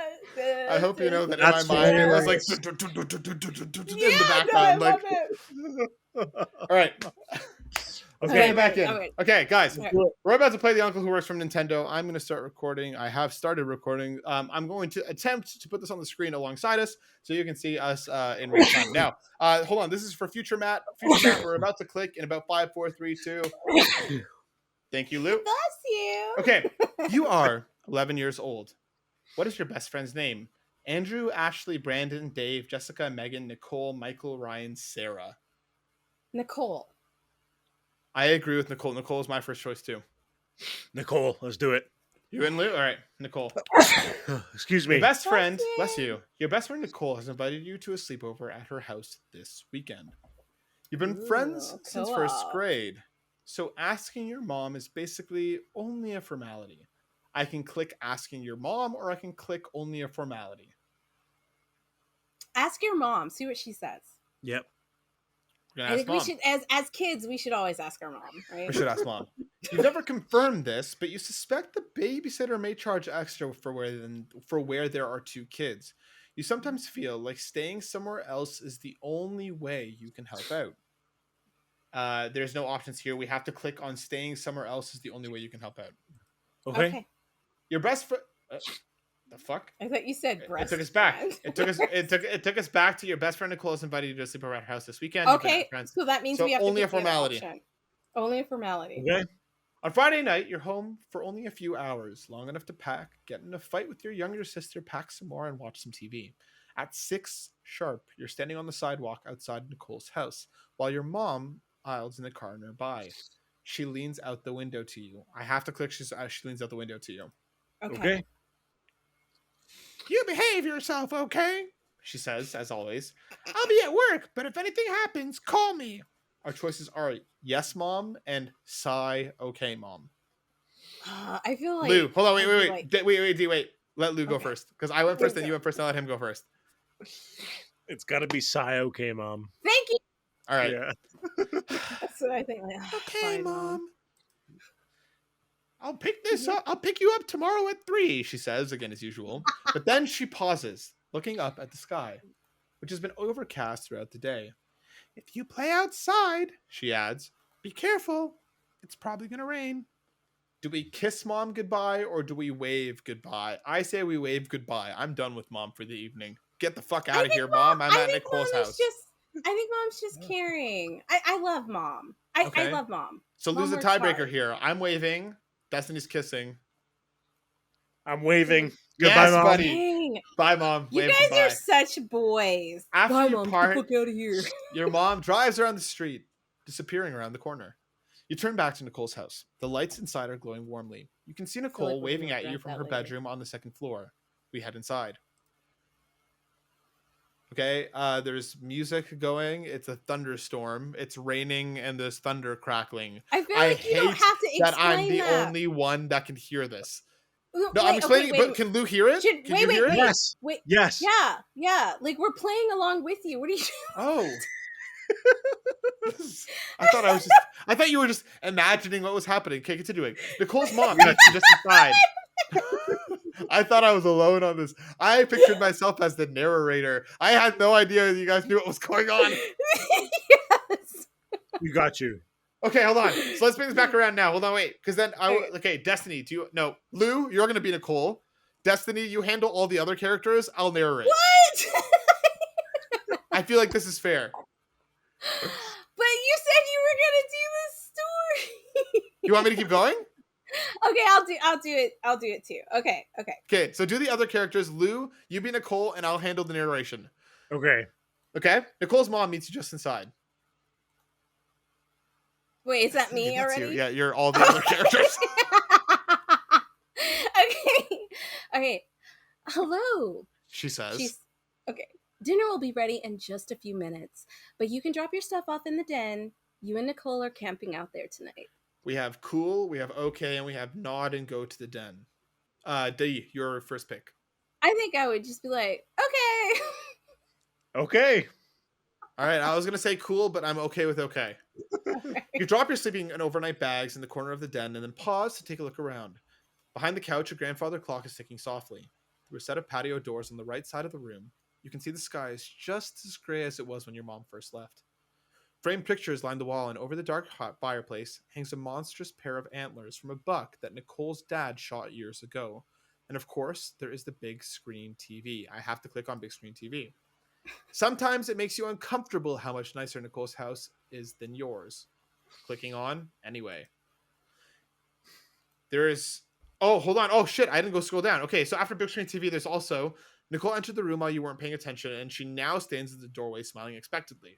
Speaker 1: I hope you know that in my
Speaker 2: That's
Speaker 1: mind it was like
Speaker 2: hilarious.
Speaker 1: in the
Speaker 3: Yeah, no, I
Speaker 1: background.
Speaker 3: love
Speaker 1: Like,
Speaker 3: it.
Speaker 1: all right, let's
Speaker 3: Okay,
Speaker 1: get it back
Speaker 3: ready,
Speaker 1: in.
Speaker 3: okay.
Speaker 1: Okay, guys,
Speaker 3: Okay.
Speaker 1: we're about to play the Uncle Who Works from Nintendo. I'm going to start recording. I have started recording. I'm going to attempt to put this on the screen alongside us so you can see us in real time. Now, hold on. This is for future Matt. Future Matt, we're about to click in about 5, 4, 3, 2. Thank you, Lou.
Speaker 3: Bless you.
Speaker 1: Okay, you are 11 years old. What is your best friend's name? Andrew, Ashley, Brandon, Dave, Jessica, Megan, Nicole, Michael, Ryan, Sarah.
Speaker 3: Nicole.
Speaker 1: I agree with Nicole. Nicole is my first choice too.
Speaker 2: Nicole, let's do it.
Speaker 1: You and Lou? All right, Nicole.
Speaker 2: Excuse
Speaker 1: Your
Speaker 2: me.
Speaker 1: best
Speaker 3: Bless
Speaker 1: friend,
Speaker 3: you.
Speaker 1: bless you. Your best friend Nicole has invited you to a sleepover at her house this weekend. You've been
Speaker 3: Ooh,
Speaker 1: friends since first
Speaker 3: co-op.
Speaker 1: grade, so asking your mom is basically only a formality. I can click asking your mom, or I can click only a formality.
Speaker 3: Ask your mom. See what she says.
Speaker 2: Yep.
Speaker 1: We're
Speaker 3: I
Speaker 1: gonna ask
Speaker 3: think we
Speaker 1: mom.
Speaker 3: should, as kids, we should always ask our mom, right?
Speaker 1: We should ask mom. You've never confirmed this, but you suspect the babysitter may charge extra for where there are 2 kids. You sometimes feel like staying somewhere else is the only way you can help out. There's no options here. We have to click on staying somewhere else is the only way you can help out.
Speaker 2: Okay.
Speaker 1: Your best friend. The fuck?
Speaker 3: I thought you said
Speaker 1: It
Speaker 3: breast.
Speaker 1: took us back.
Speaker 3: friend.
Speaker 1: It took us back to your best friend Nicole has invited you to sleep over at her house this weekend. You've been
Speaker 3: Okay,
Speaker 1: friends.
Speaker 3: so that means
Speaker 1: So
Speaker 3: we have
Speaker 1: only
Speaker 3: to
Speaker 1: a formality.
Speaker 3: Only a formality.
Speaker 2: Okay.
Speaker 1: On Friday night, you're home for only a few hours, long enough to pack, get in a fight with your younger sister, pack some more, and watch some TV. At 6 sharp, you're standing on the sidewalk outside Nicole's house, while your mom idles in the car nearby. She leans out the window to you. I have to click. She leans out the window to you.
Speaker 2: Okay.
Speaker 1: You behave yourself, okay? She says, as always. I'll be at work, but if anything happens, call me. Our choices are yes, mom, and sigh, okay, mom.
Speaker 3: I feel like
Speaker 1: Lou, hold on,
Speaker 3: I feel
Speaker 1: wait. Let Lou go
Speaker 3: Okay.
Speaker 1: first, because I went first, then
Speaker 3: Okay.
Speaker 1: you went first. Now let him go first.
Speaker 2: It's got to be Psy. Okay, mom.
Speaker 3: Thank you.
Speaker 1: All right.
Speaker 2: Yeah.
Speaker 3: That's what I think. Like,
Speaker 1: Okay,
Speaker 3: fine,
Speaker 1: mom. I'll pick this up. I'll pick you up tomorrow at 3, she says, again as usual. But then she pauses, looking up at the sky, which has been overcast throughout the day. If you play outside, she adds, be careful. It's probably going to rain. Do we kiss mom goodbye or do we wave goodbye? I say we wave goodbye. I'm done with mom for the evening. Get the fuck out of here, mom. I'm
Speaker 3: I
Speaker 1: at
Speaker 3: think
Speaker 1: Nicole's
Speaker 3: mom is
Speaker 1: house.
Speaker 3: I think mom's just caring. I love mom. I
Speaker 1: Okay.
Speaker 3: love mom.
Speaker 1: So
Speaker 3: Mom
Speaker 1: lose the
Speaker 3: works
Speaker 1: tiebreaker
Speaker 3: hard.
Speaker 1: here. I'm waving. Destiny's kissing.
Speaker 2: I'm waving.
Speaker 1: Yes,
Speaker 2: Goodbye, mom.
Speaker 1: buddy.
Speaker 3: Dang.
Speaker 1: Bye, mom.
Speaker 3: You
Speaker 1: Wave
Speaker 3: guys
Speaker 1: goodbye.
Speaker 3: are such boys.
Speaker 1: After
Speaker 3: Bye,
Speaker 1: you
Speaker 3: mom.
Speaker 1: part-
Speaker 3: Get the fuck out of here.
Speaker 1: Your mom drives around the street, disappearing around the corner. You turn back to Nicole's house. The lights inside are glowing warmly. You can see Nicole
Speaker 3: like we're
Speaker 1: waving
Speaker 3: gonna
Speaker 1: at you
Speaker 3: regret
Speaker 1: from
Speaker 3: that
Speaker 1: her
Speaker 3: later.
Speaker 1: bedroom on the 2nd floor. We head inside. Okay, there's music going. It's a thunderstorm. It's raining and there's thunder crackling.
Speaker 3: I feel
Speaker 1: I
Speaker 3: like you don't
Speaker 1: hate
Speaker 3: have to explain
Speaker 1: that I'm the
Speaker 3: that.
Speaker 1: only one that can hear this.
Speaker 3: No,
Speaker 1: No, I'm
Speaker 3: wait,
Speaker 1: explaining
Speaker 3: okay,
Speaker 1: it, but can Lou hear it?
Speaker 3: Should-
Speaker 1: Can you hear it?
Speaker 2: Yes.
Speaker 3: Wait.
Speaker 2: Yes.
Speaker 3: Yeah. Like we're playing along with you. What are you
Speaker 1: Oh. I thought you were just imagining what was happening. Okay, continuing. Nicole's mom just inside. I thought I was alone on this. I pictured myself as the narrator. I had no idea you guys knew what was going on.
Speaker 3: Yes.
Speaker 2: We got you.
Speaker 1: Okay, hold on. So let's bring this back around now. Hold on, wait. Because then
Speaker 3: Okay.
Speaker 1: Destiny, Lou, you're gonna be Nicole. Destiny, you handle all the other characters. I'll narrate.
Speaker 3: What?
Speaker 1: I feel like this is fair.
Speaker 3: But you said you were gonna do the story.
Speaker 1: You want me to keep going?
Speaker 3: Okay, I'll do it too. Okay.
Speaker 1: Okay, so do the other characters. Lou, you be Nicole, and I'll handle the narration.
Speaker 2: Okay.
Speaker 1: Okay? Nicole's mom meets you just inside.
Speaker 3: Wait, is that me
Speaker 1: Yeah, that's
Speaker 3: already?
Speaker 1: you. Yeah, you're all the other characters.
Speaker 3: Okay. Hello.
Speaker 1: She says.
Speaker 3: Okay. Dinner will be ready in just a few minutes, but you can drop your stuff off in the den. You and Nicole are camping out there tonight.
Speaker 1: We have cool, we have okay, and we have nod and go to the den. D, your first pick.
Speaker 3: I think I would just be like, okay.
Speaker 2: Okay.
Speaker 1: All right, I was gonna say cool, but I'm okay with okay. You drop your sleeping and overnight bags in the corner of the den and then pause to take a look around. Behind the couch, a grandfather clock is ticking softly. Through a set of patio doors on the right side of the room, you can see the sky is just as gray as it was when your mom first left. Framed pictures line the wall, and over the dark hot fireplace hangs a monstrous pair of antlers from a buck that Nicole's dad shot years ago. And of course, there is the big screen TV. I have to click on big screen TV. Sometimes it makes you uncomfortable how much nicer Nicole's house is than yours. Clicking on anyway. There is. Oh, hold on. Oh, shit. I didn't go scroll down. Okay, so after big screen TV, there's also Nicole entered the room while you weren't paying attention, and she now stands at the doorway smiling expectantly.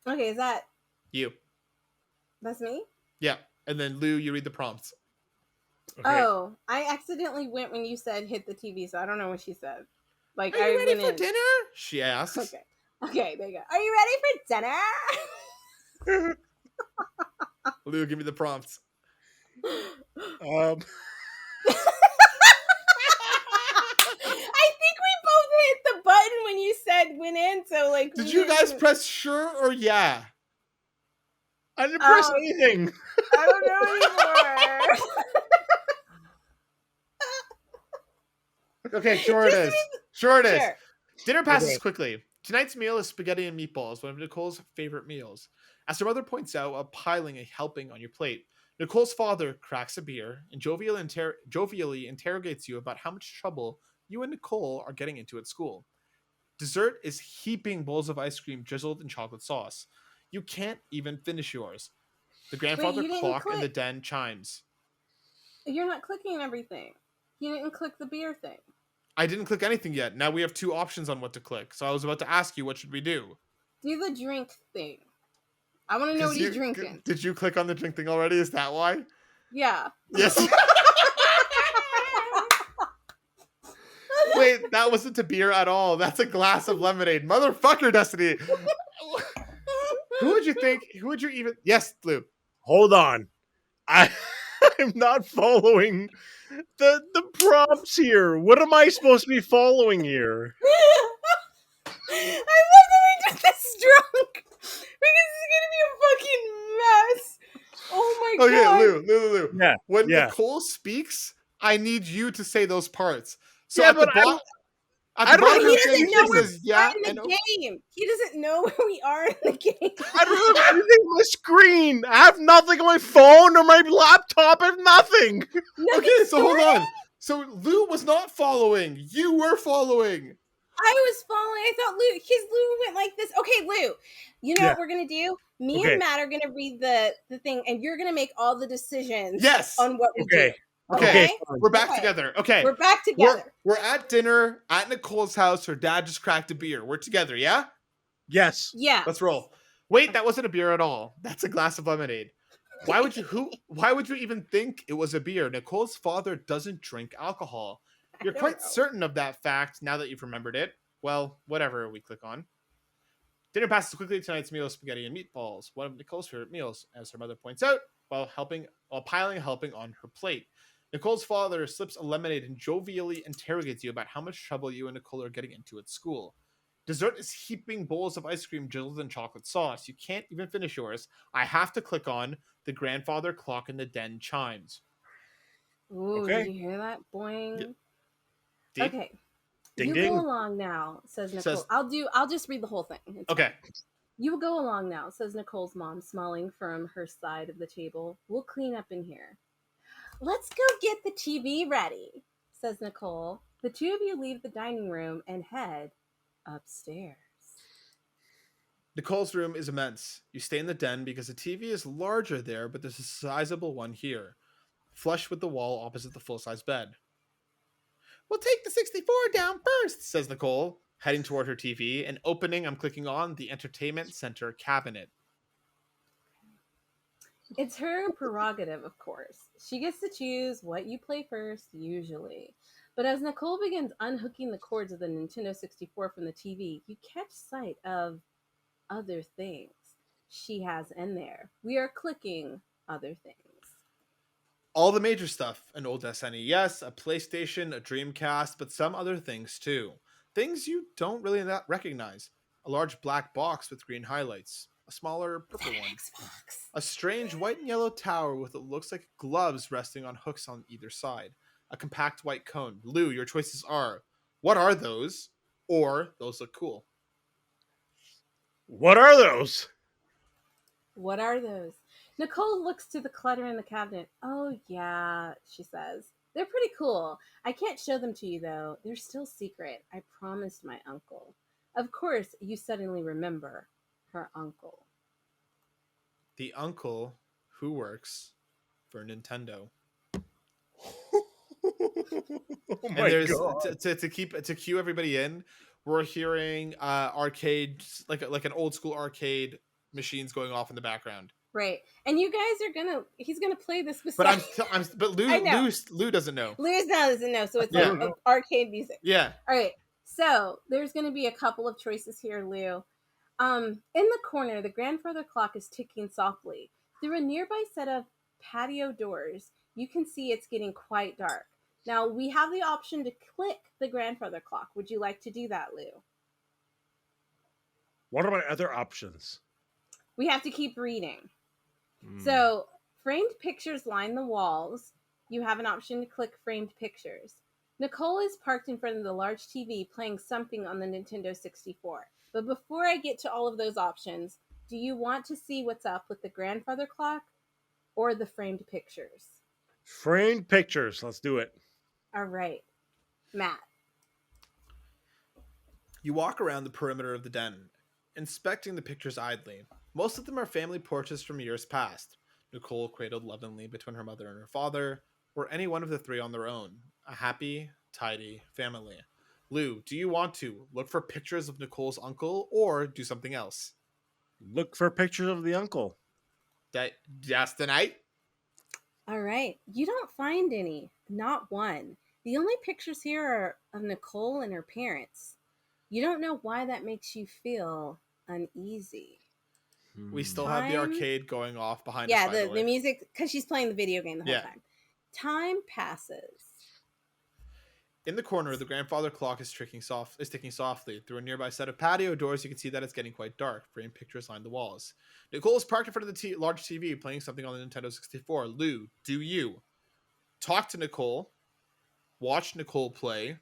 Speaker 3: Okay, is that
Speaker 1: You.
Speaker 3: that's me?
Speaker 1: Yeah. And then Lou, you read the prompts.
Speaker 2: Okay.
Speaker 3: Oh, I accidentally went when you said hit the TV, so I don't know what she said. Like,
Speaker 1: Are you
Speaker 3: I
Speaker 1: ready
Speaker 3: went
Speaker 1: for
Speaker 3: in.
Speaker 1: dinner? She asks.
Speaker 3: Okay. Okay, there you go. Are you ready for dinner?
Speaker 1: Lou, give me the prompts.
Speaker 3: I think we both hit the button when you said went in, so like
Speaker 1: Did
Speaker 3: we
Speaker 1: you guys
Speaker 3: didn't-
Speaker 1: press sure or yeah?
Speaker 2: I didn't press
Speaker 3: Oh.
Speaker 2: anything.
Speaker 3: I don't know anymore.
Speaker 1: Okay, sure it is. Sure it is.
Speaker 3: Sure.
Speaker 1: Dinner passes
Speaker 2: Okay.
Speaker 1: quickly. Tonight's meal is spaghetti and meatballs, one of Nicole's favorite meals. As her mother points out, while piling a helping on your plate, Nicole's father cracks a beer and jovially interrogates you about how much trouble you and Nicole are getting into at school. Dessert is heaping bowls of ice cream drizzled in chocolate sauce. You can't even finish yours. The grandfather
Speaker 3: you didn't
Speaker 1: clock in the
Speaker 3: click.
Speaker 1: den chimes.
Speaker 3: You're not clicking everything. You didn't click the beer thing.
Speaker 1: I didn't click anything yet. Now we have two options on what to click. So I was about to ask you, what should we do?
Speaker 3: Do the drink thing. I want to know what he's drinking.
Speaker 1: Did you click on the drink thing already? Is that why?
Speaker 3: Yeah.
Speaker 1: Yes. Wait, that wasn't a beer at all. That's a glass of lemonade. Motherfucker, Destiny. Who would you think? Who would you even? Yes, Lou.
Speaker 2: Hold on. I'm not following the prompts here. What am I supposed to be following here?
Speaker 3: I love that we did this drunk because it's gonna be a fucking mess. Oh my
Speaker 1: Okay,
Speaker 3: god.
Speaker 1: Lou.
Speaker 2: Yeah.
Speaker 1: When
Speaker 2: yeah.
Speaker 1: Nicole speaks, I need you to say those parts. So
Speaker 2: Yeah,
Speaker 1: at the
Speaker 2: but I
Speaker 1: bottom,
Speaker 2: I
Speaker 1: at the
Speaker 2: don't
Speaker 1: bottom
Speaker 2: know
Speaker 1: of
Speaker 3: He
Speaker 1: the
Speaker 3: doesn't
Speaker 1: thing,
Speaker 3: know
Speaker 1: it
Speaker 3: where
Speaker 1: says yeah
Speaker 3: in
Speaker 1: and
Speaker 3: the game. He doesn't know where we are in the game.
Speaker 2: I don't have anything on my screen. I have nothing on my phone or my laptop. I have nothing.
Speaker 3: No,
Speaker 1: Okay,
Speaker 3: he
Speaker 1: so hold
Speaker 3: started.
Speaker 1: on. So Lou was not following. You were following.
Speaker 3: I was following. I thought Lou went like this. Okay, Lou, you know
Speaker 2: Yeah.
Speaker 3: what we're gonna do? Me
Speaker 2: Okay.
Speaker 3: and Matt are gonna read the thing, and you're gonna make all the decisions
Speaker 1: Yes.
Speaker 3: on what we
Speaker 2: Okay.
Speaker 3: do.
Speaker 1: Okay.
Speaker 3: Okay?
Speaker 2: fine.
Speaker 1: We're back
Speaker 3: Okay.
Speaker 1: together. Okay.
Speaker 3: We're back together.
Speaker 1: We're at dinner at Nicole's house. Her dad just cracked a beer. We're together, yeah?
Speaker 2: Yes.
Speaker 3: Yeah.
Speaker 1: Let's roll. Wait, that wasn't a beer at all. That's a glass of lemonade. Why would you even think it was a beer? Nicole's father doesn't drink alcohol.
Speaker 3: I
Speaker 1: You're
Speaker 3: don't
Speaker 1: quite
Speaker 3: know.
Speaker 1: certain of that fact now that you've remembered it. Well, whatever we click on. Dinner passes quickly. Tonight's meal is spaghetti and meatballs, one of Nicole's favorite meals, as her mother points out, while piling a helping on her plate. Nicole's father slips a lemonade and jovially interrogates you about how much trouble you and Nicole are getting into at school. Dessert is heaping bowls of ice cream drizzled in chocolate sauce. You can't even finish yours. I have to click on the grandfather clock in the den chimes.
Speaker 3: Ooh,
Speaker 2: Okay.
Speaker 3: did you hear that? Boing.
Speaker 1: Deep?
Speaker 3: Okay.
Speaker 2: Ding,
Speaker 3: you
Speaker 2: ding.
Speaker 3: go along now, says Nicole.
Speaker 1: Says-
Speaker 3: I'll just read the whole thing. It's
Speaker 1: Okay.
Speaker 3: You go along now, says Nicole's mom, smiling from her side of the table. We'll clean up in here. Let's go get the TV ready, says Nicole. The two of you leave the dining room and head upstairs.
Speaker 1: Nicole's room is immense. You stay in the den because the TV is larger there, but there's a sizable one here, flush with the wall opposite the full-size bed. We'll take the 64 down first, says Nicole, heading toward her TV and opening, I'm clicking on, the entertainment center cabinet.
Speaker 3: It's her prerogative, of course. She gets to choose what you play first, usually. But as Nicole begins unhooking the cords of the Nintendo 64 from the TV, you catch sight of other things she has in there. We are clicking other things.
Speaker 1: All the major stuff, an old SNES, a PlayStation, a Dreamcast, but some other things too. Things you don't really recognize. A large black box with green highlights. a smaller purple one.
Speaker 3: Xbox.
Speaker 1: A strange white and yellow tower with what looks like gloves resting on hooks on either side. A compact white cone. Lou, your choices are: what are those? Or those look cool.
Speaker 2: What are those?
Speaker 3: What are those? Nicole looks to the clutter in the cabinet. Oh, yeah, she says. They're pretty cool. I can't show them to you, though. They're still secret. I promised my uncle. Of course, you suddenly remember her uncle.
Speaker 1: The uncle who works for Nintendo.
Speaker 2: Oh
Speaker 1: And
Speaker 2: my
Speaker 1: there's
Speaker 2: god.
Speaker 1: to cue everybody in, we're hearing arcades, like an old school arcade machines going off in the background.
Speaker 3: Right. And you guys are he's gonna play this
Speaker 1: But
Speaker 3: beside.
Speaker 1: but
Speaker 3: I know.
Speaker 1: Lou doesn't know.
Speaker 3: Louis now doesn't know, so it's
Speaker 2: I
Speaker 3: like
Speaker 1: Yeah.
Speaker 2: don't know.
Speaker 3: arcade music.
Speaker 1: Yeah.
Speaker 3: All right. So there's gonna be a couple of choices here, Lou. In the corner, the grandfather clock is ticking softly. Through a nearby set of patio doors, you can see it's getting quite dark. Now, we have the option to click the grandfather clock. Would you like to do that, Lou?
Speaker 2: What are my other options?
Speaker 3: We have to keep reading.
Speaker 2: Hmm.
Speaker 3: So, framed pictures line the walls. You have an option to click framed pictures. Nicole is parked in front of the large TV playing something on the Nintendo 64. But before I get to all of those options, do you want to see what's up with the grandfather clock or the framed pictures?
Speaker 2: Framed pictures. Let's do it.
Speaker 3: All right, Matt.
Speaker 1: You walk around the perimeter of the den, inspecting the pictures idly. Most of them are family portraits from years past. Nicole cradled lovingly between her mother and her father, or any one of the three on their own. A happy, tidy family. Lou, do you want to look for pictures of Nicole's uncle or do something else?
Speaker 2: Look for pictures of the uncle.
Speaker 1: Just tonight?
Speaker 3: All right, you don't find any, not one. The only pictures here are of Nicole and her parents. You don't know why that makes you feel uneasy.
Speaker 1: We still have the
Speaker 3: Time-
Speaker 1: arcade going off behind us,
Speaker 3: Yeah,
Speaker 1: by the
Speaker 3: the
Speaker 1: way.
Speaker 3: music, because she's playing the video game the whole
Speaker 1: Yeah.
Speaker 3: time. Time passes.
Speaker 1: In the corner, the grandfather clock is ticking softly. Through a nearby set of patio doors, you can see that it's getting quite dark. Framed pictures line the walls. Nicole is parked in front of the large TV, playing something on the Nintendo 64. Lou, do you talk to Nicole, watch Nicole play,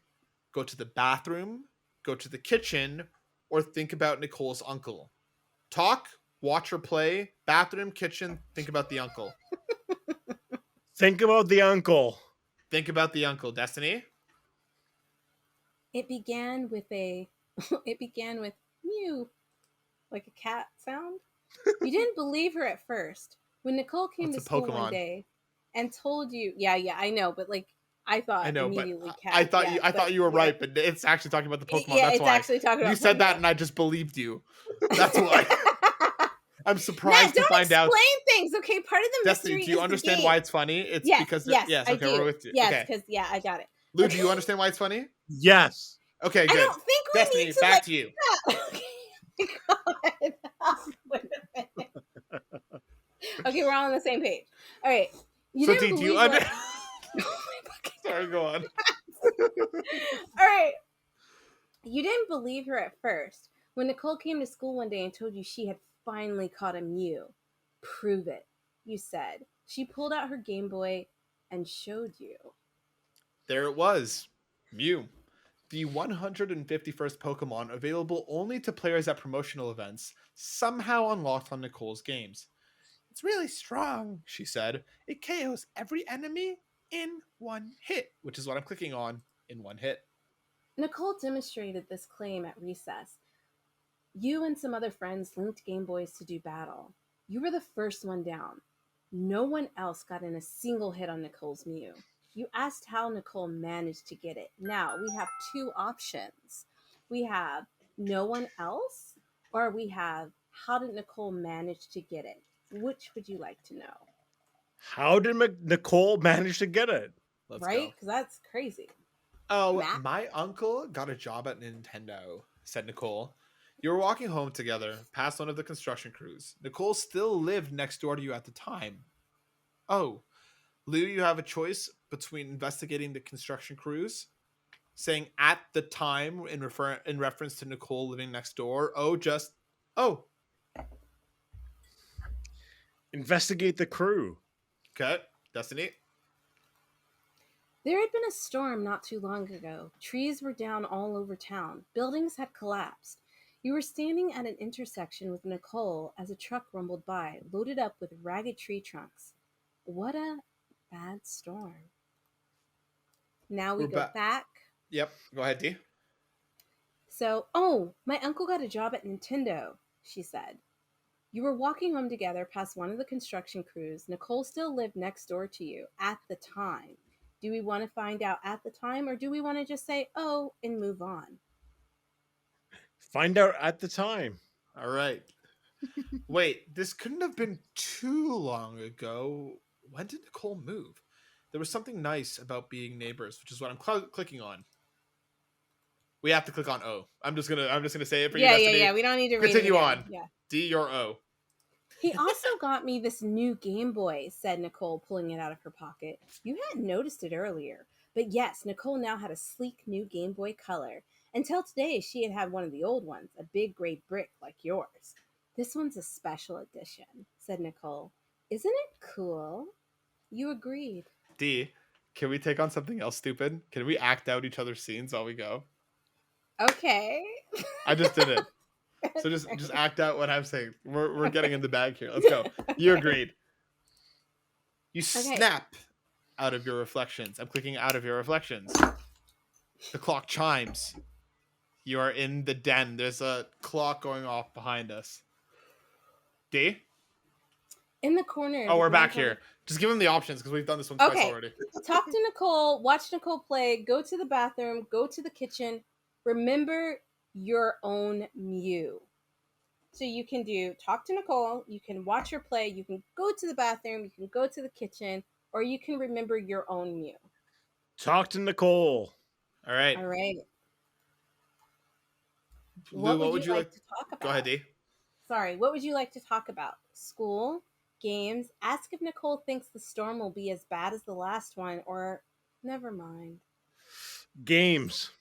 Speaker 1: go to the bathroom, go to the kitchen, or think about Nicole's uncle? Talk, watch her play, bathroom, kitchen, think about the uncle.
Speaker 2: Think about the uncle.
Speaker 1: Think about the uncle. Destiny?
Speaker 3: It began with mew, like a cat sound. You didn't believe her at first. When Nicole came
Speaker 1: That's
Speaker 3: to
Speaker 1: a
Speaker 3: school
Speaker 1: Pokemon.
Speaker 3: one day and told you, yeah, I know, but like I thought
Speaker 1: I know, but
Speaker 3: immediately cat.
Speaker 1: I thought
Speaker 3: yeah,
Speaker 1: thought you were right, but it's actually talking about the Pokemon.
Speaker 3: Yeah,
Speaker 1: That's
Speaker 3: it's
Speaker 1: why.
Speaker 3: actually talking about
Speaker 1: You said that,
Speaker 3: Pokemon.
Speaker 1: and I just believed you. That's why. I'm
Speaker 3: Matt,
Speaker 1: surprised to
Speaker 3: don't
Speaker 1: find
Speaker 3: explain
Speaker 1: out.
Speaker 3: things, okay? Part of the
Speaker 1: Destiny,
Speaker 3: mystery
Speaker 1: do you
Speaker 3: is
Speaker 1: understand
Speaker 3: the game.
Speaker 1: why it's funny? It's
Speaker 3: Yes,
Speaker 1: because
Speaker 3: yes, I
Speaker 1: okay,
Speaker 3: do.
Speaker 1: we're with you.
Speaker 3: Yes,
Speaker 1: Okay.
Speaker 3: because I got it.
Speaker 1: Lou,
Speaker 3: Okay.
Speaker 1: do you understand why it's funny?
Speaker 2: Yes.
Speaker 1: Okay,
Speaker 3: I
Speaker 1: good.
Speaker 3: don't think we
Speaker 1: Destiny,
Speaker 3: need to
Speaker 1: back
Speaker 3: like.
Speaker 1: to you.
Speaker 3: Okay. God. Wait a minute. Okay, we're all on the same page. All right. You
Speaker 1: So,
Speaker 3: didn't
Speaker 1: D, do you
Speaker 3: believe
Speaker 1: under?
Speaker 3: what- Oh my fucking
Speaker 1: Sorry, go on.
Speaker 3: All right. You didn't believe her at first. When Nicole came to school one day and told you she had finally caught a Mew. Prove it, you said. She pulled out her Game Boy and showed you.
Speaker 1: There it was, Mew, the 151st Pokemon available only to players at promotional events, somehow unlocked on Nicole's games. It's really strong, she said. It KOs every enemy in one hit, which is what I'm clicking on, in one hit.
Speaker 3: Nicole demonstrated this claim at recess. You and some other friends linked Game Boys to do battle. You were the first one down. No one else got in a single hit on Nicole's Mew. You asked how Nicole managed to get it. Now we have two options. We have no one else, or we have how did Nicole manage to get it? Which would you like to know?
Speaker 2: How did Nicole manage to get it?
Speaker 1: Let's
Speaker 3: Right?
Speaker 1: go.
Speaker 3: Because that's crazy.
Speaker 1: Oh,
Speaker 3: Matt?
Speaker 1: my uncle got a job at Nintendo, said Nicole. You were walking home together, past one of the construction crews. Nicole still lived next door to you at the time. Oh, Lou, you have a choice between investigating the construction crews, saying at the time in reference to Nicole living next door. Oh.
Speaker 2: Investigate the crew.
Speaker 1: Okay. Destiny.
Speaker 3: There had been a storm not too long ago. Trees were down all over town. Buildings had collapsed. You were standing at an intersection with Nicole as a truck rumbled by, loaded up with ragged tree trunks. What a bad storm. Now we
Speaker 1: We're
Speaker 3: go
Speaker 1: back.
Speaker 3: back.
Speaker 1: Yep. Go ahead, D.
Speaker 3: So, oh, my uncle got a job at Nintendo, she said. You were walking home together past one of the construction crews. Nicole still lived next door to you at the time. Do we want to find out at the time, or do we want to just say, oh, and move on?
Speaker 2: Find out at the time.
Speaker 1: All right. Wait, this couldn't have been too long ago. When did Nicole move? There was something nice about being neighbors, which is what I'm clicking on. We have to click on O. I'm just gonna say it for you, Destiny.
Speaker 3: Yeah. We don't need to read it
Speaker 1: Continue
Speaker 3: again.
Speaker 1: on.
Speaker 3: Yeah.
Speaker 1: D, your O.
Speaker 3: He also got me this new Game Boy, said Nicole, pulling it out of her pocket. You hadn't noticed it earlier. But yes, Nicole now had a sleek new Game Boy Color. Until today, she had had one of the old ones, a big gray brick like yours. This one's a special edition, said Nicole. Isn't it cool? You agreed.
Speaker 1: D, can we take on something else stupid? Can we act out each other's scenes while we go?
Speaker 3: Okay.
Speaker 1: I just did it. So just act out what I'm saying. We're getting in the bag here. Let's go. You agreed. You snap out of your reflections. I'm clicking out of your reflections. The clock chimes. You are in the den. There's a clock going off behind us. D?
Speaker 3: In the corner.
Speaker 1: Oh, we're back here. Just give him the options because we've done this one twice already.
Speaker 3: Talk to Nicole. Watch Nicole play. Go to the bathroom. Go to the kitchen. Remember your own Mew. So you can do talk to Nicole. You can watch her play. You can go to the bathroom. You can go to the kitchen. Or you can remember your own Mew.
Speaker 2: Talk to Nicole.
Speaker 1: All right.
Speaker 3: All right.
Speaker 1: Lou, what would you like
Speaker 3: to talk about?
Speaker 1: Go ahead, D.
Speaker 3: Sorry, what would you like to talk about? School? Games? Ask if Nicole thinks the storm will be as bad as the last one, or never mind.
Speaker 2: Games.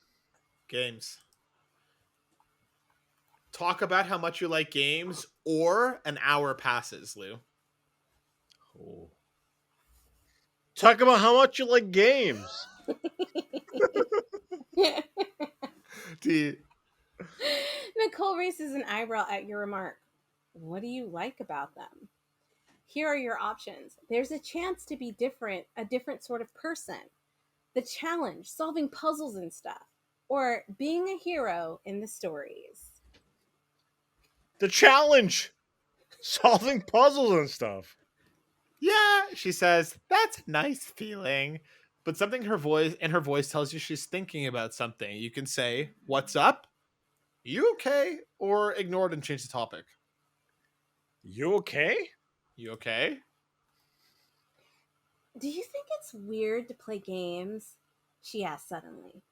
Speaker 1: Talk about how much you like games, or an hour passes, Lou.
Speaker 2: Oh. Talk about how much you like games.
Speaker 1: D.
Speaker 3: Nicole raises an eyebrow at your remark. What do you like about them? Here are your options. There's a chance to be different, a different sort of person. The challenge, solving puzzles and stuff. Or being a hero in the stories.
Speaker 2: The challenge, solving puzzles and stuff.
Speaker 1: Yeah, she says, that's a nice feeling. But something in her voice tells you she's thinking about something. You can say, what's up? You okay? Or ignore it and change the topic.
Speaker 2: You okay?
Speaker 1: You okay?
Speaker 3: Do you think it's weird to play games? She asked suddenly.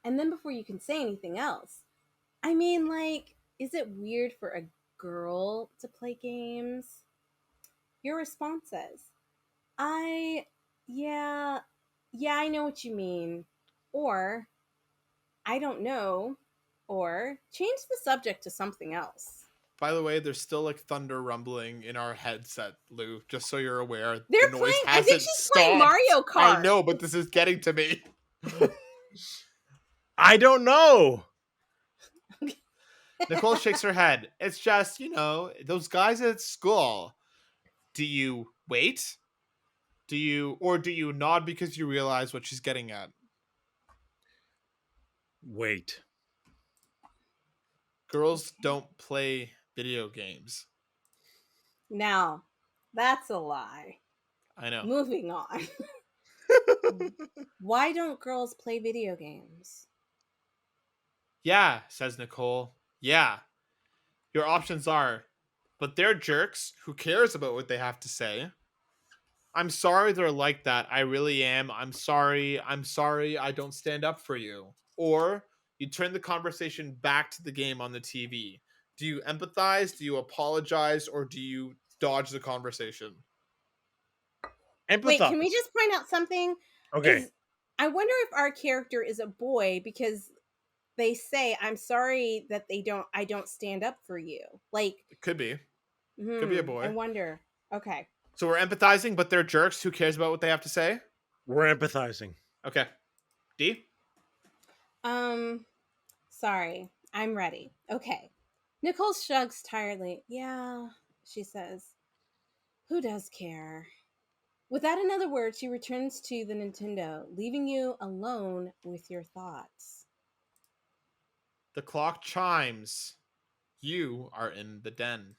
Speaker 3: And then before you can say anything else, I mean, like, is it weird for a girl to play games? Your response says, yeah, I know what you mean. Or, I don't know. Or, change the subject to something else.
Speaker 1: By the way, there's still like thunder rumbling in our headset, Lou. Just so you're aware,
Speaker 3: They're
Speaker 1: the noise
Speaker 3: playing. I
Speaker 1: hasn't
Speaker 3: think she's
Speaker 1: stopped.
Speaker 3: playing Mario Kart.
Speaker 1: I know, but this is getting to me.
Speaker 2: I don't know.
Speaker 1: Nicole shakes her head. It's just, those guys at school. Do you wait? Do you nod because you realize what she's getting at?
Speaker 2: Wait.
Speaker 1: Girls don't play video games.
Speaker 3: Now, that's a lie.
Speaker 1: I know.
Speaker 3: Moving on. Why don't girls play video games?
Speaker 1: Yeah, says Nicole. Yeah. Your options are, but they're jerks. Who cares about what they have to say? I'm sorry they're like that. I really am. I'm sorry. I don't stand up for you. Or you turn the conversation back to the game on the TV. Do you empathize? Do you apologize? Or do you dodge the conversation?
Speaker 2: Empathize.
Speaker 3: Wait, can we just point out something?
Speaker 2: Okay.
Speaker 3: I wonder if our character is a boy because they say, I'm sorry that I don't stand up for you. Like,
Speaker 1: it could be. Could be a boy.
Speaker 3: I wonder. Okay.
Speaker 1: So we're empathizing, but they're jerks. Who cares about what they have to say?
Speaker 2: We're empathizing.
Speaker 1: Okay. D?
Speaker 3: Sorry. I'm ready. Okay. Nicole shrugs tiredly. Yeah, she says. Who does care? Without another word, she returns to the Nintendo, leaving you alone with your thoughts.
Speaker 1: The clock chimes. You are in the den.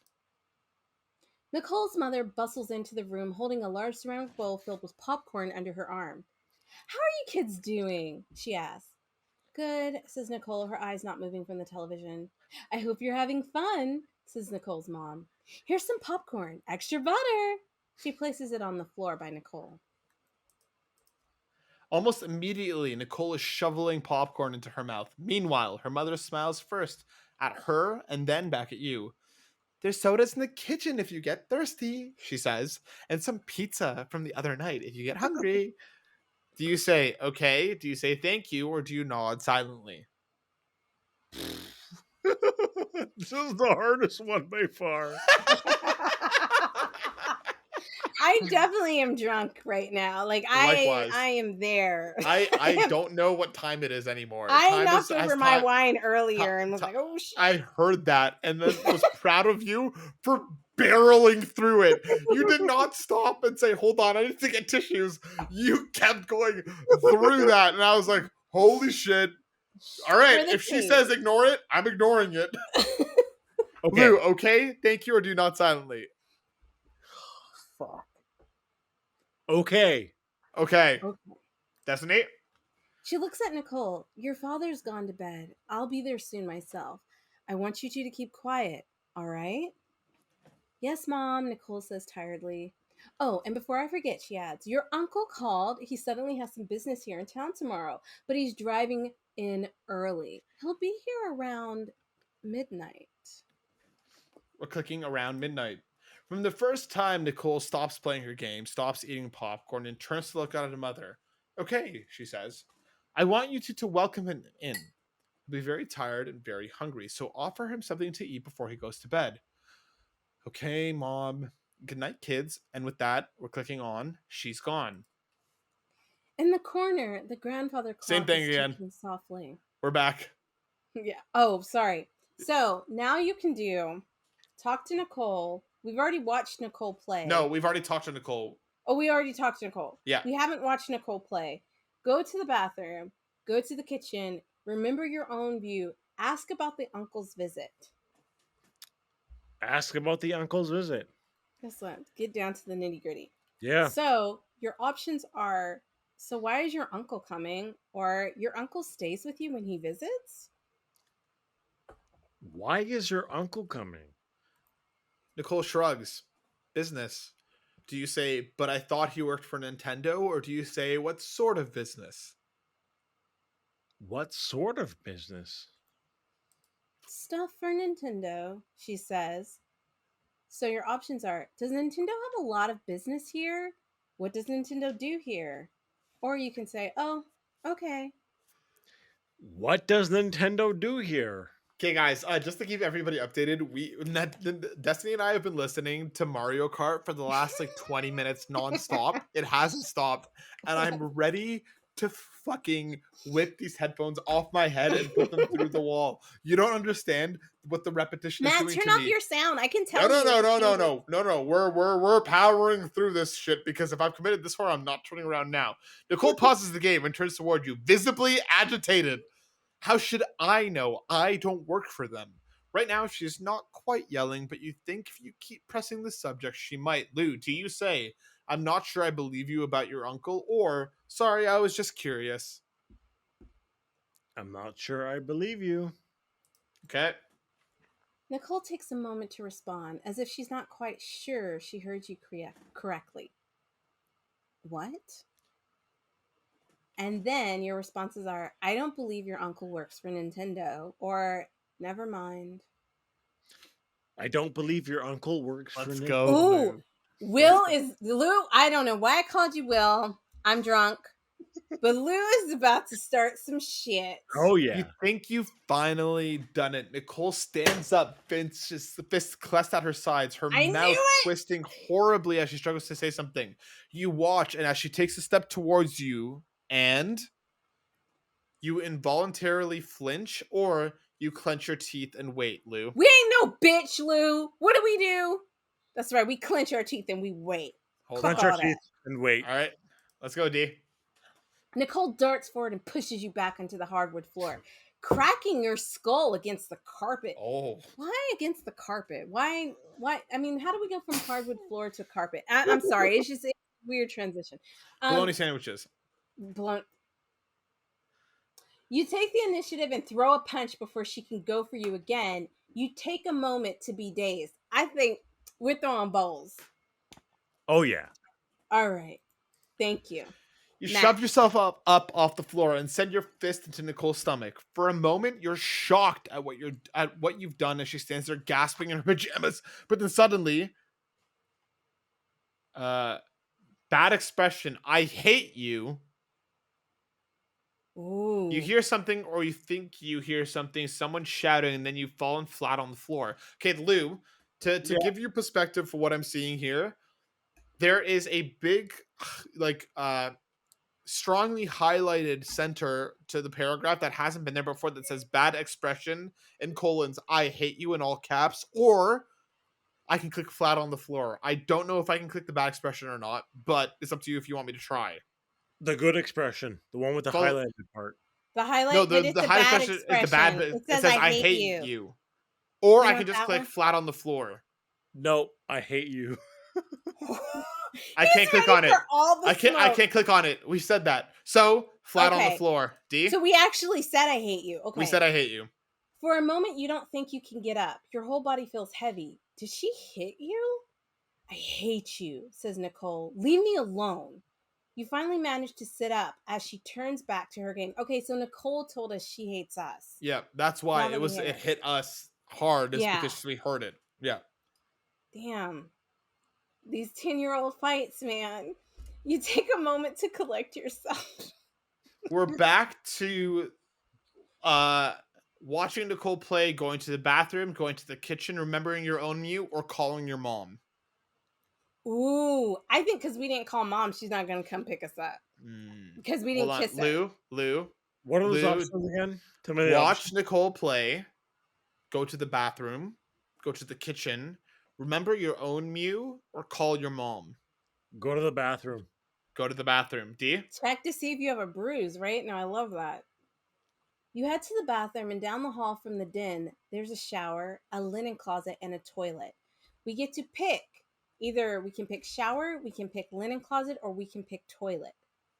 Speaker 3: Nicole's mother bustles into the room holding a large ceramic bowl filled with popcorn under her arm. How are you kids doing? She asks. Good, says Nicole, her eyes not moving from the television. I hope you're having fun, says Nicole's mom. Here's some popcorn, extra butter. She places it on the floor by Nicole.
Speaker 1: Almost immediately, Nicole is shoveling popcorn into her mouth. Meanwhile, her mother smiles first at her and then back at you. There's sodas in the kitchen if you get thirsty, she says, and some pizza from the other night if you get hungry. Do you say okay? Do you say thank you? Or do you nod silently?
Speaker 2: This is the hardest one by far.
Speaker 3: I definitely am drunk right now. Like
Speaker 1: Likewise.
Speaker 3: I am there.
Speaker 1: I don't know what time it is anymore.
Speaker 3: I knocked over my wine earlier and was like, oh shit.
Speaker 1: I heard that and then was proud of you for barreling through it. You did not stop and say, hold on, I need to get tissues. You kept going through that. And I was like, holy shit. All right, if she says ignore it, I'm ignoring it.
Speaker 2: Okay.
Speaker 1: Lou, okay? Thank you or do not silently.
Speaker 3: Fuck.
Speaker 2: Okay.
Speaker 1: Okay.
Speaker 3: Okay.
Speaker 1: Destiny?
Speaker 3: She looks at Nicole. Your father's gone to bed. I'll be there soon myself. I want you two to keep quiet, all right? Yes, Mom, Nicole says tiredly. Oh, and before I forget, she adds, your uncle called. He suddenly has some business here in town tomorrow, but he's driving in early. He'll be here around midnight.
Speaker 1: We're clicking around midnight. From the first time Nicole stops playing her game, stops eating popcorn, and turns to look at her mother. Okay, she says. I want you two to welcome him in. He'll be very tired and very hungry, so offer him something to eat before he goes to bed. Okay, Mom. Good night, kids. And with that, we're clicking on She's Gone.
Speaker 3: In the corner, the grandfather clock
Speaker 1: Same thing
Speaker 3: is
Speaker 1: again.
Speaker 3: ticking softly.
Speaker 1: We're back.
Speaker 3: Yeah. Oh, sorry. So now you can do talk to Nicole. We've already watched Nicole play.
Speaker 1: No, we've already talked to Nicole.
Speaker 3: Oh, we already talked to Nicole.
Speaker 1: Yeah.
Speaker 3: We haven't watched Nicole play. Go to the bathroom. Go to the kitchen. Remember your own view. Ask about the uncle's visit.
Speaker 2: Ask about the uncle's visit.
Speaker 3: Guess what? Get down to the nitty gritty.
Speaker 2: Yeah.
Speaker 3: So your options are, so why is your uncle coming? Or your uncle stays with you when he visits?
Speaker 2: Why is your uncle coming?
Speaker 1: Nicole shrugs. Business. Do you say, but I thought he worked for Nintendo? Or do you say, what sort of business?
Speaker 2: What sort of business?
Speaker 3: Stuff for Nintendo, she says. So your options are, does Nintendo have a lot of business here? What does Nintendo do here? Or you can say, oh, okay.
Speaker 2: What does Nintendo do here?
Speaker 1: Okay, guys, just to keep everybody updated, Destiny and I have been listening to Mario Kart for the last 20 minutes nonstop. It hasn't stopped, and I'm ready to fucking whip these headphones off my head and put them through the wall. You don't understand what the repetition is doing to me.
Speaker 3: Matt, turn off your sound. I can tell
Speaker 1: No. We're powering through this shit because if I've committed this far, I'm not turning around now. Nicole pauses the game and turns toward you, visibly agitated. How should I know? I don't work for them. Right now, she's not quite yelling, but you think if you keep pressing the subject, she might. Lou, do you say, I'm not sure I believe you about your uncle, or, sorry, I was just curious?
Speaker 2: I'm not sure I believe you.
Speaker 1: Okay.
Speaker 3: Nicole takes a moment to respond, as if she's not quite sure she heard you correctly. What? And then your responses are, I don't believe your uncle works for Nintendo, or never mind.
Speaker 2: I don't believe your uncle works for Nintendo.
Speaker 1: Let's go.
Speaker 3: Ooh, Will is Lou. I don't know why I called you Will. I'm drunk. But Lou is about to start some shit.
Speaker 2: Oh
Speaker 1: You
Speaker 2: yeah.
Speaker 1: think you've finally done it. Nicole stands up, fists cleft at her sides, her
Speaker 3: I
Speaker 1: mouth
Speaker 3: knew it!
Speaker 1: twisting horribly as she struggles to say something. You watch, and as she takes a step towards you, and you involuntarily flinch, or you clench your teeth and wait, Lou.
Speaker 3: We ain't no bitch, Lou. What do? That's right. We clench our teeth and we wait.
Speaker 1: Hold
Speaker 3: Fuck
Speaker 2: Clench
Speaker 1: on.
Speaker 2: our
Speaker 3: all that.
Speaker 2: teeth and wait.
Speaker 1: All right, let's go, D.
Speaker 3: Nicole darts forward and pushes you back onto the hardwood floor, cracking your skull against the carpet.
Speaker 1: Oh,
Speaker 3: Why against the carpet? Why? I mean, how do we go from hardwood floor to carpet? I'm sorry. It's just a weird transition.
Speaker 1: bologna sandwiches.
Speaker 3: Blunt. You take the initiative and throw a punch before she can go for you again. You take a moment to be dazed. I think we're throwing bowls.
Speaker 2: Oh yeah.
Speaker 3: All right. Thank you.
Speaker 1: You
Speaker 3: Matt.
Speaker 1: shove yourself up off the floor and send your fist into Nicole's stomach. For a moment, you're shocked at what you've done as she stands there gasping in her pajamas. But then suddenly, bad expression. I hate you.
Speaker 3: Ooh.
Speaker 1: You hear something, or you think you hear something. Someone shouting, and then you've fallen flat on the floor. Okay, Lou. To
Speaker 2: Yeah.
Speaker 1: give you perspective for what I'm seeing here, there is a big, like, strongly highlighted center to the paragraph that hasn't been there before that says bad expression in colons I hate you in all caps, or I can click flat on the floor. I don't know if I can click the bad expression or not, but it's up to you if you want me to try.
Speaker 2: The good expression, the one with the
Speaker 1: Follow-
Speaker 2: highlighted part.
Speaker 3: The highlight,
Speaker 1: No,
Speaker 3: but
Speaker 1: the
Speaker 3: it's a
Speaker 1: high
Speaker 3: bad
Speaker 1: expression
Speaker 3: expression.
Speaker 1: is the bad.
Speaker 3: It
Speaker 1: It
Speaker 3: says
Speaker 1: says
Speaker 3: I hate you.
Speaker 1: or
Speaker 3: You
Speaker 1: I
Speaker 3: want
Speaker 1: can just
Speaker 3: that
Speaker 1: click
Speaker 3: one?
Speaker 1: flat on the floor.
Speaker 2: Nope, I hate you.
Speaker 1: I
Speaker 3: He's
Speaker 1: can't click
Speaker 3: ready
Speaker 1: on it.
Speaker 3: for all the
Speaker 1: I can't
Speaker 3: smoke.
Speaker 1: click on it. We said that. So flat on the
Speaker 3: Okay.
Speaker 1: floor. D.
Speaker 3: So we actually said I hate you. Okay.
Speaker 1: We said I hate you.
Speaker 3: For a moment, you don't think you can get up. Your whole body feels heavy. Did she hit you? I hate you, says Nicole. Leave me alone. You finally manage to sit up as she turns back to her game. Okay, so Nicole told us she hates us.
Speaker 1: Yeah, that's why
Speaker 3: Now that we hear
Speaker 1: it
Speaker 3: it.
Speaker 1: hit us hard is
Speaker 3: Yeah.
Speaker 1: because we heard it. Yeah.
Speaker 3: Damn. These 10-year-old fights, man. You take a moment to collect yourself.
Speaker 1: We're back to watching Nicole play, going to the bathroom, going to the kitchen, remembering your own mute, or calling your mom.
Speaker 3: Ooh, I think because we didn't call mom, she's not going to come pick us up. Because we didn't
Speaker 1: Hold on.
Speaker 3: kiss her.
Speaker 1: Lou,
Speaker 2: What are those
Speaker 1: Lou,
Speaker 2: options again? Tell me the
Speaker 1: watch
Speaker 2: options.
Speaker 1: Nicole play, go to the bathroom, go to the kitchen, remember your own Mew, or call your mom.
Speaker 2: Go to the bathroom.
Speaker 1: Go to the bathroom. D?
Speaker 3: Check to see if you have a bruise, right? No, I love that. You head to the bathroom, and down the hall from the den, there's a shower, a linen closet, and a toilet. We get to pick. Either we can pick shower, we can pick linen closet, or we can pick toilet.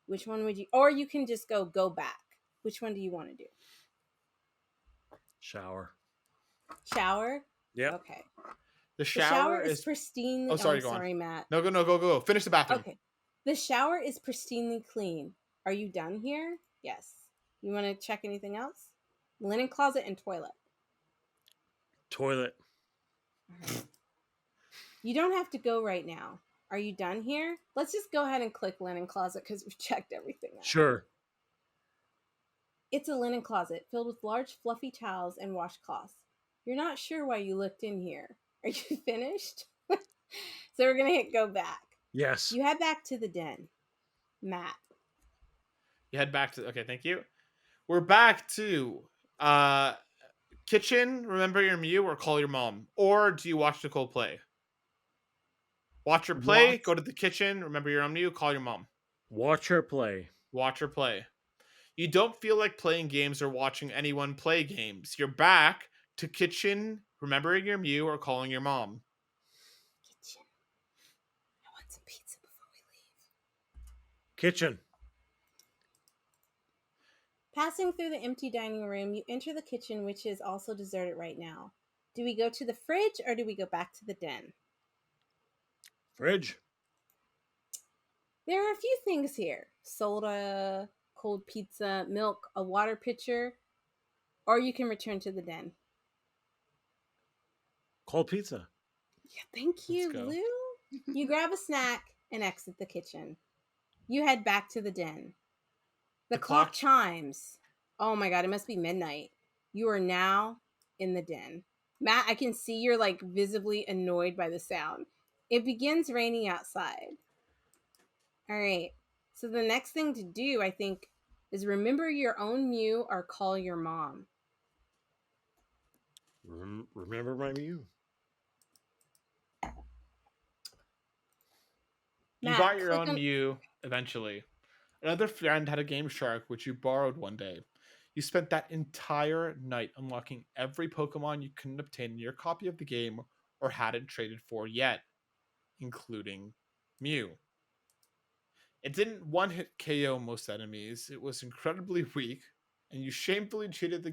Speaker 3: Which one would you, or you can just go back. Which one do you want to do?
Speaker 2: Shower.
Speaker 3: Shower?
Speaker 2: Yep.
Speaker 3: Okay.
Speaker 1: The
Speaker 3: The shower
Speaker 1: shower
Speaker 3: is
Speaker 1: is.
Speaker 3: pristinely.
Speaker 1: Oh, sorry,
Speaker 3: I'm
Speaker 1: go on.
Speaker 3: sorry, Matt.
Speaker 1: No, go. Finish the bathroom.
Speaker 3: Okay. The shower is pristinely clean. Are you done here? Yes. You want to check anything else? Linen closet and toilet.
Speaker 2: Toilet.
Speaker 3: You don't have to go right now. Are you done here? Let's just go ahead and click linen closet because we've checked everything out.
Speaker 2: Sure.
Speaker 3: It's a linen closet filled with large fluffy towels and washcloths. You're not sure why you looked in here. Are you finished? So we're going to hit go back.
Speaker 2: Yes.
Speaker 3: You head back to the den. Matt.
Speaker 1: You head back to. Okay, thank you. We're back to kitchen. Remember your Mew, or call your mom, or do you watch Nicole play? Watch her play.
Speaker 2: Watch.
Speaker 1: Go to the kitchen. Remember your own Mew. Call your mom.
Speaker 2: Watch her play.
Speaker 1: Watch her play. You don't feel like playing games or watching anyone play games. You're back to kitchen. Remembering your Mew, or calling your mom.
Speaker 3: Kitchen. I want some pizza before we leave.
Speaker 2: Kitchen.
Speaker 3: Passing through the empty dining room, you enter the kitchen, which is also deserted right now. Do we go to the fridge or do we go back to the den?
Speaker 2: Fridge.
Speaker 3: There are a few things here. Soda, cold pizza, milk, a water pitcher, or you can return to the den.
Speaker 2: Cold pizza.
Speaker 3: Yeah, thank you,
Speaker 1: Let's go.
Speaker 3: Lou. You grab a snack and exit the kitchen. You head back to the den. The clock chimes. Oh my god, it must be midnight. You are now in the den. Matt, I can see you're like visibly annoyed by the sound. It begins raining outside. All right. So the next thing to do, I think, is remember your own Mew or call your mom.
Speaker 2: Remember my Mew.
Speaker 1: You
Speaker 3: Matt,
Speaker 1: got your
Speaker 3: click
Speaker 1: own
Speaker 3: on.
Speaker 1: Mew eventually. Another friend had a Game Shark, which you borrowed one day. You spent that entire night unlocking every Pokemon you couldn't obtain in your copy of the game or hadn't traded for yet, including Mew. It didn't one hit KO most enemies, it was incredibly weak, and you shamefully cheated the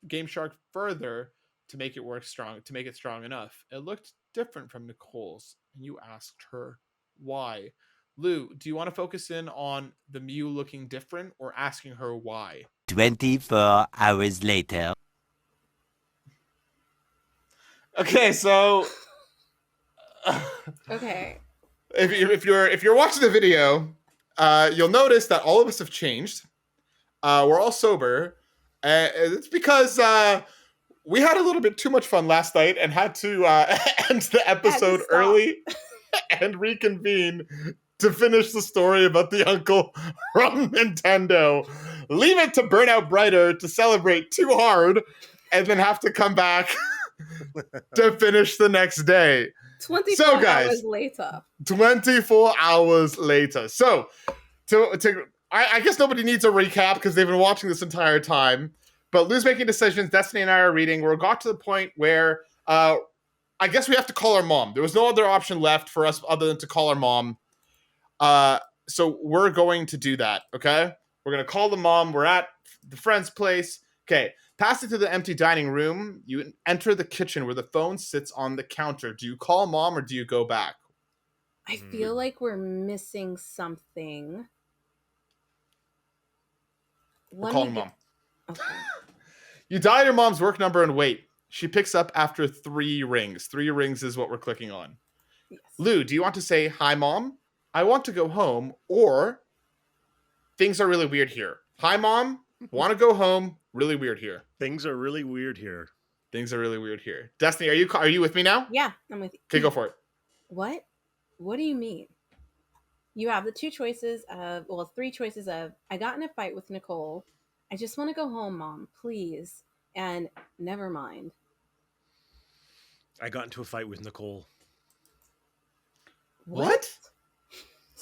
Speaker 1: Game Shark further to make it work strong, to make it strong enough. It looked different from Nicole's, and you asked her why. Lou, do you want to focus in on the Mew looking different or asking her why?
Speaker 4: 24 hours later.
Speaker 1: Okay, so
Speaker 3: Okay.
Speaker 1: if you're watching the video, you'll notice that all of us have changed. We're all sober. It's because we had a little bit too much fun last night and had to end the episode early and reconvene to finish the story about the uncle from Nintendo. Leave it to Burnout Brighter to celebrate too hard and then have to come back to finish the next day.
Speaker 3: 24 hours later.
Speaker 1: 24 hours later. So, I guess nobody needs a recap because they've been watching this entire time. But Lou's making decisions. Destiny and I are reading. We got to the point where I guess we have to call our mom. There was no other option left for us other than to call our mom. So we're going to do that, okay? We're going to call the mom. We're at the friend's place. Okay, pass it to the empty dining room. You enter the kitchen where the phone sits on the counter. Do you call mom or do you go back?
Speaker 3: I feel like we're missing something.
Speaker 1: We're calling mom.
Speaker 3: Okay.
Speaker 1: You dial your mom's work number and wait. She picks up after 3 rings. 3 rings is what we're clicking on.
Speaker 3: Yes.
Speaker 1: Lou, do you want to say, hi, mom? I want to go home, or things are really weird here. Hi, mom. Want to go home. Really weird here.
Speaker 2: Things are really weird here.
Speaker 1: Things are really weird here. Destiny, are you with me now?
Speaker 3: Yeah, I'm with you.
Speaker 1: Okay, go for it.
Speaker 3: What? What do you mean? You have the 3 choices of, I got in a fight with Nicole. I just want to go home, mom, please. And never mind.
Speaker 2: I got into a fight with Nicole.
Speaker 1: What?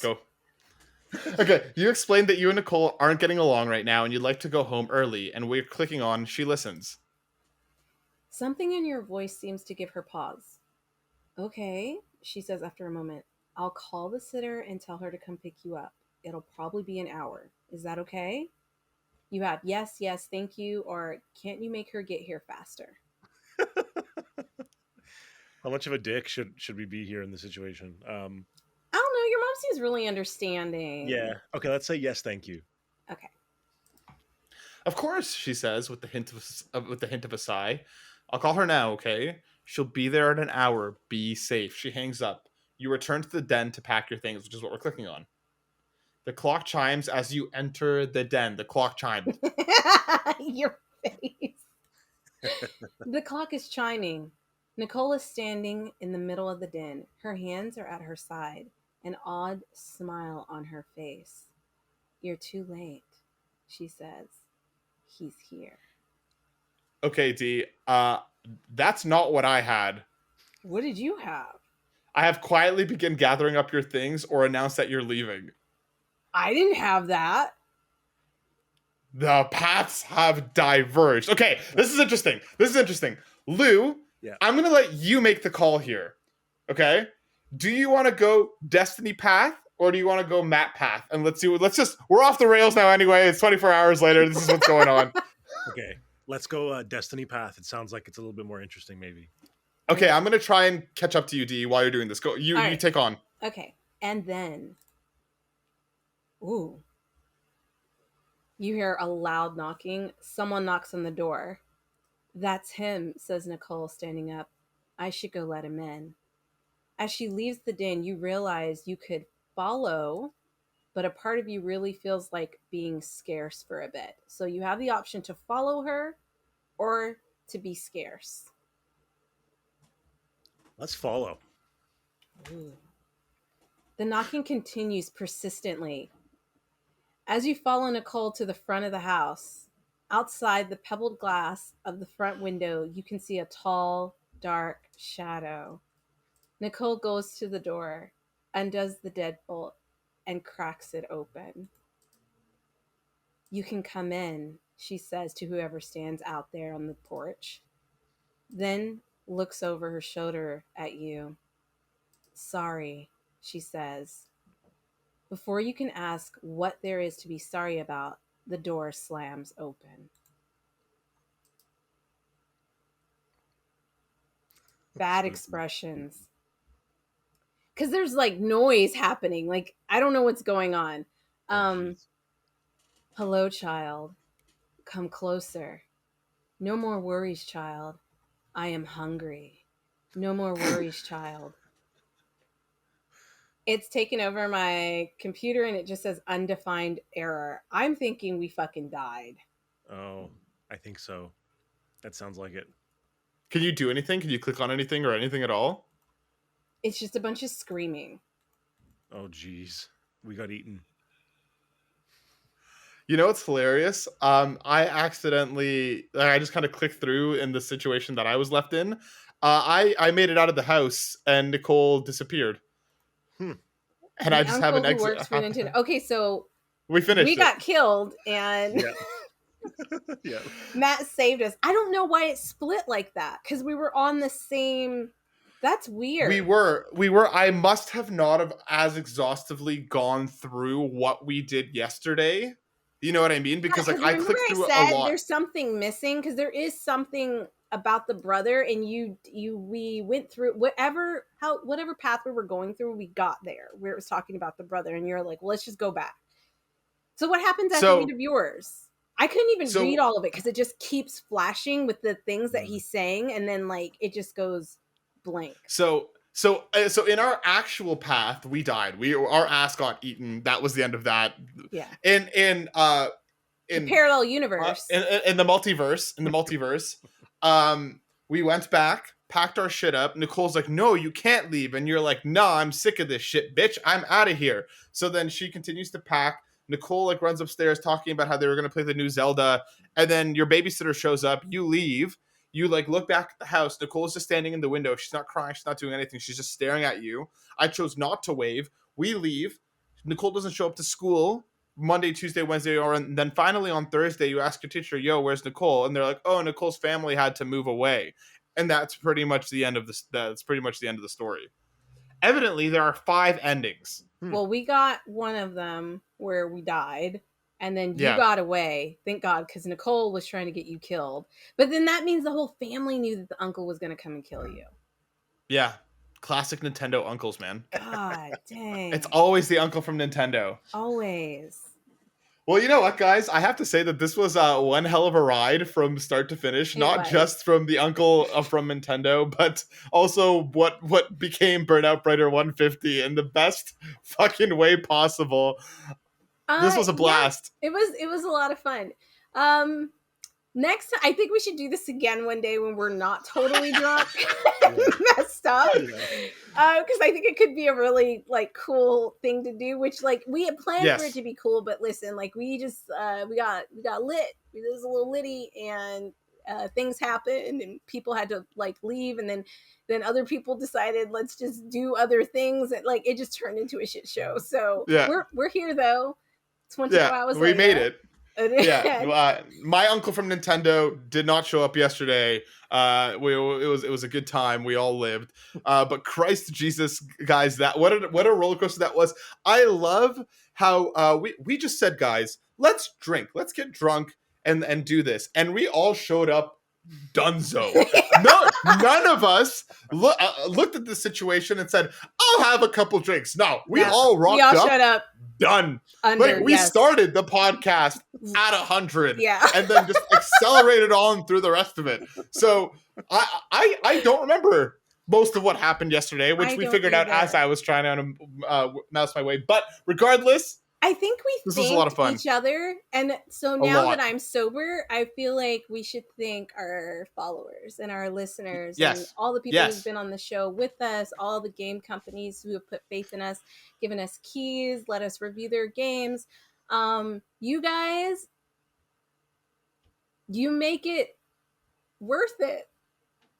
Speaker 1: Go. Okay, you explained that you and Nicole aren't getting along right now and you'd like to go home early, and we're clicking on she listens.
Speaker 3: Something in your voice seems to give her pause. Okay, she says after a moment. I'll call the sitter and tell her to come pick you up. It'll probably be an hour. Is that okay? You have yes, yes, thank you, or can't you make her get here faster?
Speaker 2: How much of a dick should we be here in this situation?
Speaker 3: I don't know. Your mom seems really understanding.
Speaker 2: Yeah. Okay, let's say yes, thank you.
Speaker 3: Okay.
Speaker 1: Of course, she says with the hint of a sigh. I'll call her now, okay? She'll be there in an hour. Be safe. She hangs up. You return to the den to pack your things, which is what we're clicking on. The clock chimes as you enter the den. The clock chimed.
Speaker 3: Your face. The clock is chiming. Nicole is standing in the middle of the den. Her hands are at her side, an odd smile on her face. You're too late, she says. He's here.
Speaker 1: Okay, D. That's not what I had.
Speaker 3: What did you have?
Speaker 1: I have quietly begin gathering up your things or announce that you're leaving.
Speaker 3: I didn't have that.
Speaker 1: The paths have diverged. Okay, this is interesting. Lou,
Speaker 2: yeah.
Speaker 1: I'm going to let you make the call here. Okay? Do you want to go Destiny path or do you want to go Matt path? And we're off the rails now anyway. It's 24 hours later. This is what's going on.
Speaker 2: Okay, let's go Destiny path. It sounds like it's a little bit more interesting maybe.
Speaker 1: Okay, I'm going to try and catch up to you, D, while you're doing this. Go. You take on.
Speaker 3: Okay, and then... Ooh. You hear a loud knocking. Someone knocks on the door. That's him, says Nicole, standing up. I should go let him in. As she leaves the den, you realize you could follow but a part of you really feels like being scarce for a bit. So you have the option to follow her or to be scarce.
Speaker 2: Let's follow.
Speaker 3: Ooh. The knocking continues persistently. As you follow Nicole to the front of the house, outside the pebbled glass of the front window, you can see a tall, dark shadow. Nicole goes to the door, undoes the deadbolt, and cracks it open. "You can come in," she says to whoever stands out there on the porch. Then looks over her shoulder at you. "Sorry," she says. Before you can ask what there is to be sorry about, the door slams open. Bad expressions. Because there's like noise happening. Like, I don't know what's going on. "Hello, child. Come closer. No more worries, child. I am hungry. No more worries, child." It's taken over my computer and it just says undefined error. I'm thinking we fucking died.
Speaker 2: Oh, I think so. That sounds like it.
Speaker 1: Can you do anything? Can you click on anything or anything at all?
Speaker 3: It's just a bunch of screaming.
Speaker 2: Oh, geez. We got eaten.
Speaker 1: You know what's hilarious? I just kind of clicked through in the situation that I was left in. I made it out of the house and Nicole disappeared. And
Speaker 3: The
Speaker 1: I just haven't
Speaker 3: uncle who works for Nintendo. Okay, so
Speaker 1: we finished.
Speaker 3: We got killed, and
Speaker 2: Yeah.
Speaker 3: Matt saved us. I don't know why it split like that because we were on the same. That's weird.
Speaker 1: We were. I must have not have as exhaustively gone through what we did yesterday. You know what I mean? Because like I clicked through a lot.
Speaker 3: There's something missing because there is something about the brother, and we went through whatever path we were going through. We got there where it was talking about the brother, and you're like, well, let's just go back. So what happens at the end of yours? I couldn't even read all of it because it just keeps flashing with the things that he's saying, and then like it just goes blank.
Speaker 1: So in our actual path, we died. Our ass got eaten. That was the end of that.
Speaker 3: Yeah.
Speaker 1: In
Speaker 3: the parallel universe.
Speaker 1: In the multiverse, we went back, packed our shit up. Nicole's like, "No, you can't leave," and you're like, "Nah, I'm sick of this shit, bitch. I'm out of here." So then she continues to pack. Nicole like runs upstairs talking about how they were going to play the new Zelda, and then your babysitter shows up. You leave. You like look back at the house. Nicole's just standing in the window. She's not crying. She's not doing anything. She's just staring at you. I chose not to wave. We leave. Nicole doesn't show up to school Monday, Tuesday, Wednesday, and then finally on Thursday, you ask your teacher, "Yo, where's Nicole?" And they're like, "Oh, Nicole's family had to move away." And that's pretty much the end of this. That's pretty much the end of the story. Evidently, there are 5 endings.
Speaker 3: Well, we got one of them where we died, and then you got away. Thank God, because Nicole was trying to get you killed. But then that means the whole family knew that the uncle was going to come and kill you.
Speaker 1: Yeah. Classic Nintendo uncles, man.
Speaker 3: God dang.
Speaker 1: It's always the uncle from Nintendo.
Speaker 3: Always.
Speaker 1: Well, you know what, guys? I have to say that this was one hell of a ride from start to finish. Not just from the uncle from Nintendo, but also what became Burnout Brighter 150 in the best fucking way possible. This was a blast.
Speaker 3: Yeah, it was a lot of fun. Next time, I think we should do this again one day when we're not totally drunk and messed up. Because I think it could be a really like cool thing to do. Which like we had planned for it to be cool, but listen, like we just we got lit. It was a little litty, and things happened, and people had to like leave, and then other people decided let's just do other things, and like it just turned into a shit show. So we're here though. 24 hours later.
Speaker 1: We made it. My uncle from Nintendo did not show up yesterday. It was a good time. We all lived. But Christ Jesus, guys, that what a roller coaster that was. I love how we just said, guys, let's drink, let's get drunk and do this, and we all showed up. Dunzo. None of us looked at the situation and said, "I'll have a couple drinks." No, we all rocked up.
Speaker 3: Showed up.
Speaker 1: Done. We started the podcast at 100, and then just accelerated on through the rest of it. So I don't remember most of what happened yesterday, which we figured out as I was trying to mouse my way. But regardless,
Speaker 3: I think we
Speaker 1: This was a lot of
Speaker 3: thanked
Speaker 1: fun.
Speaker 3: each other, and so
Speaker 1: A
Speaker 3: now
Speaker 1: lot.
Speaker 3: that I'm sober, I feel like we should thank our followers and our listeners and
Speaker 1: Yes.
Speaker 3: all the people
Speaker 1: Yes.
Speaker 3: who've been on the show with us, all the game companies who have put faith in us, given us keys, let us review their games. You guys, you make it worth it.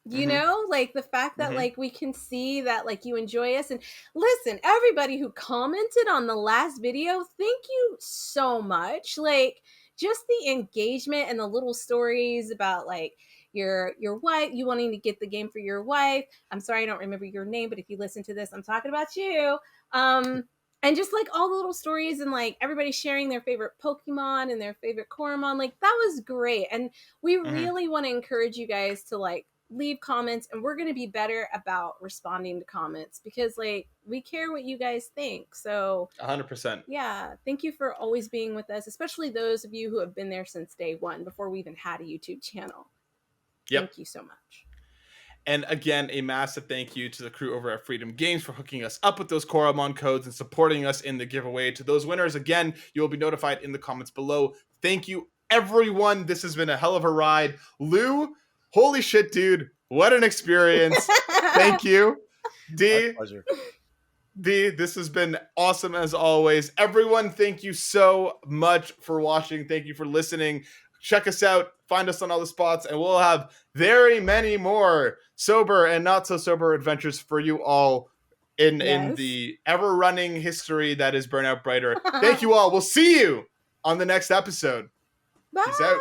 Speaker 3: You know, like the fact that like we can see that like you enjoy us. And listen, everybody who commented on the last video, thank you so much. Like just the engagement and the little stories about like your wife, you wanting to get the game for your wife. I'm sorry I don't remember your name, but if you listen to this, I'm talking about you. And just like all the little stories and like everybody sharing their favorite Pokemon and their favorite Koromon, like that was great. And we really want to encourage you guys to like leave comments, and we're going to be better about responding to comments because like we care what you guys think. So
Speaker 1: 100%.
Speaker 3: yeah, thank you for always being with us, especially those of you who have been there since day one before we even had a YouTube channel. Thank you so much.
Speaker 1: And again, a massive thank you to the crew over at Freedom Games for hooking us up with those Koromon codes and supporting us in the giveaway. To those winners, again, you will be notified in the comments below. Thank you, everyone. This has been a hell of a ride. Lou, holy shit, dude. What an experience. Thank you.
Speaker 2: My pleasure.
Speaker 1: D, this has been awesome as always. Everyone, thank you so much for watching. Thank you for listening. Check us out. Find us on all the spots, and we'll have very many more sober and not so sober adventures for you all in the ever-running history that is Burnout Brighter. Thank you all. We'll see you on the next episode.
Speaker 3: Bye.
Speaker 1: Peace out.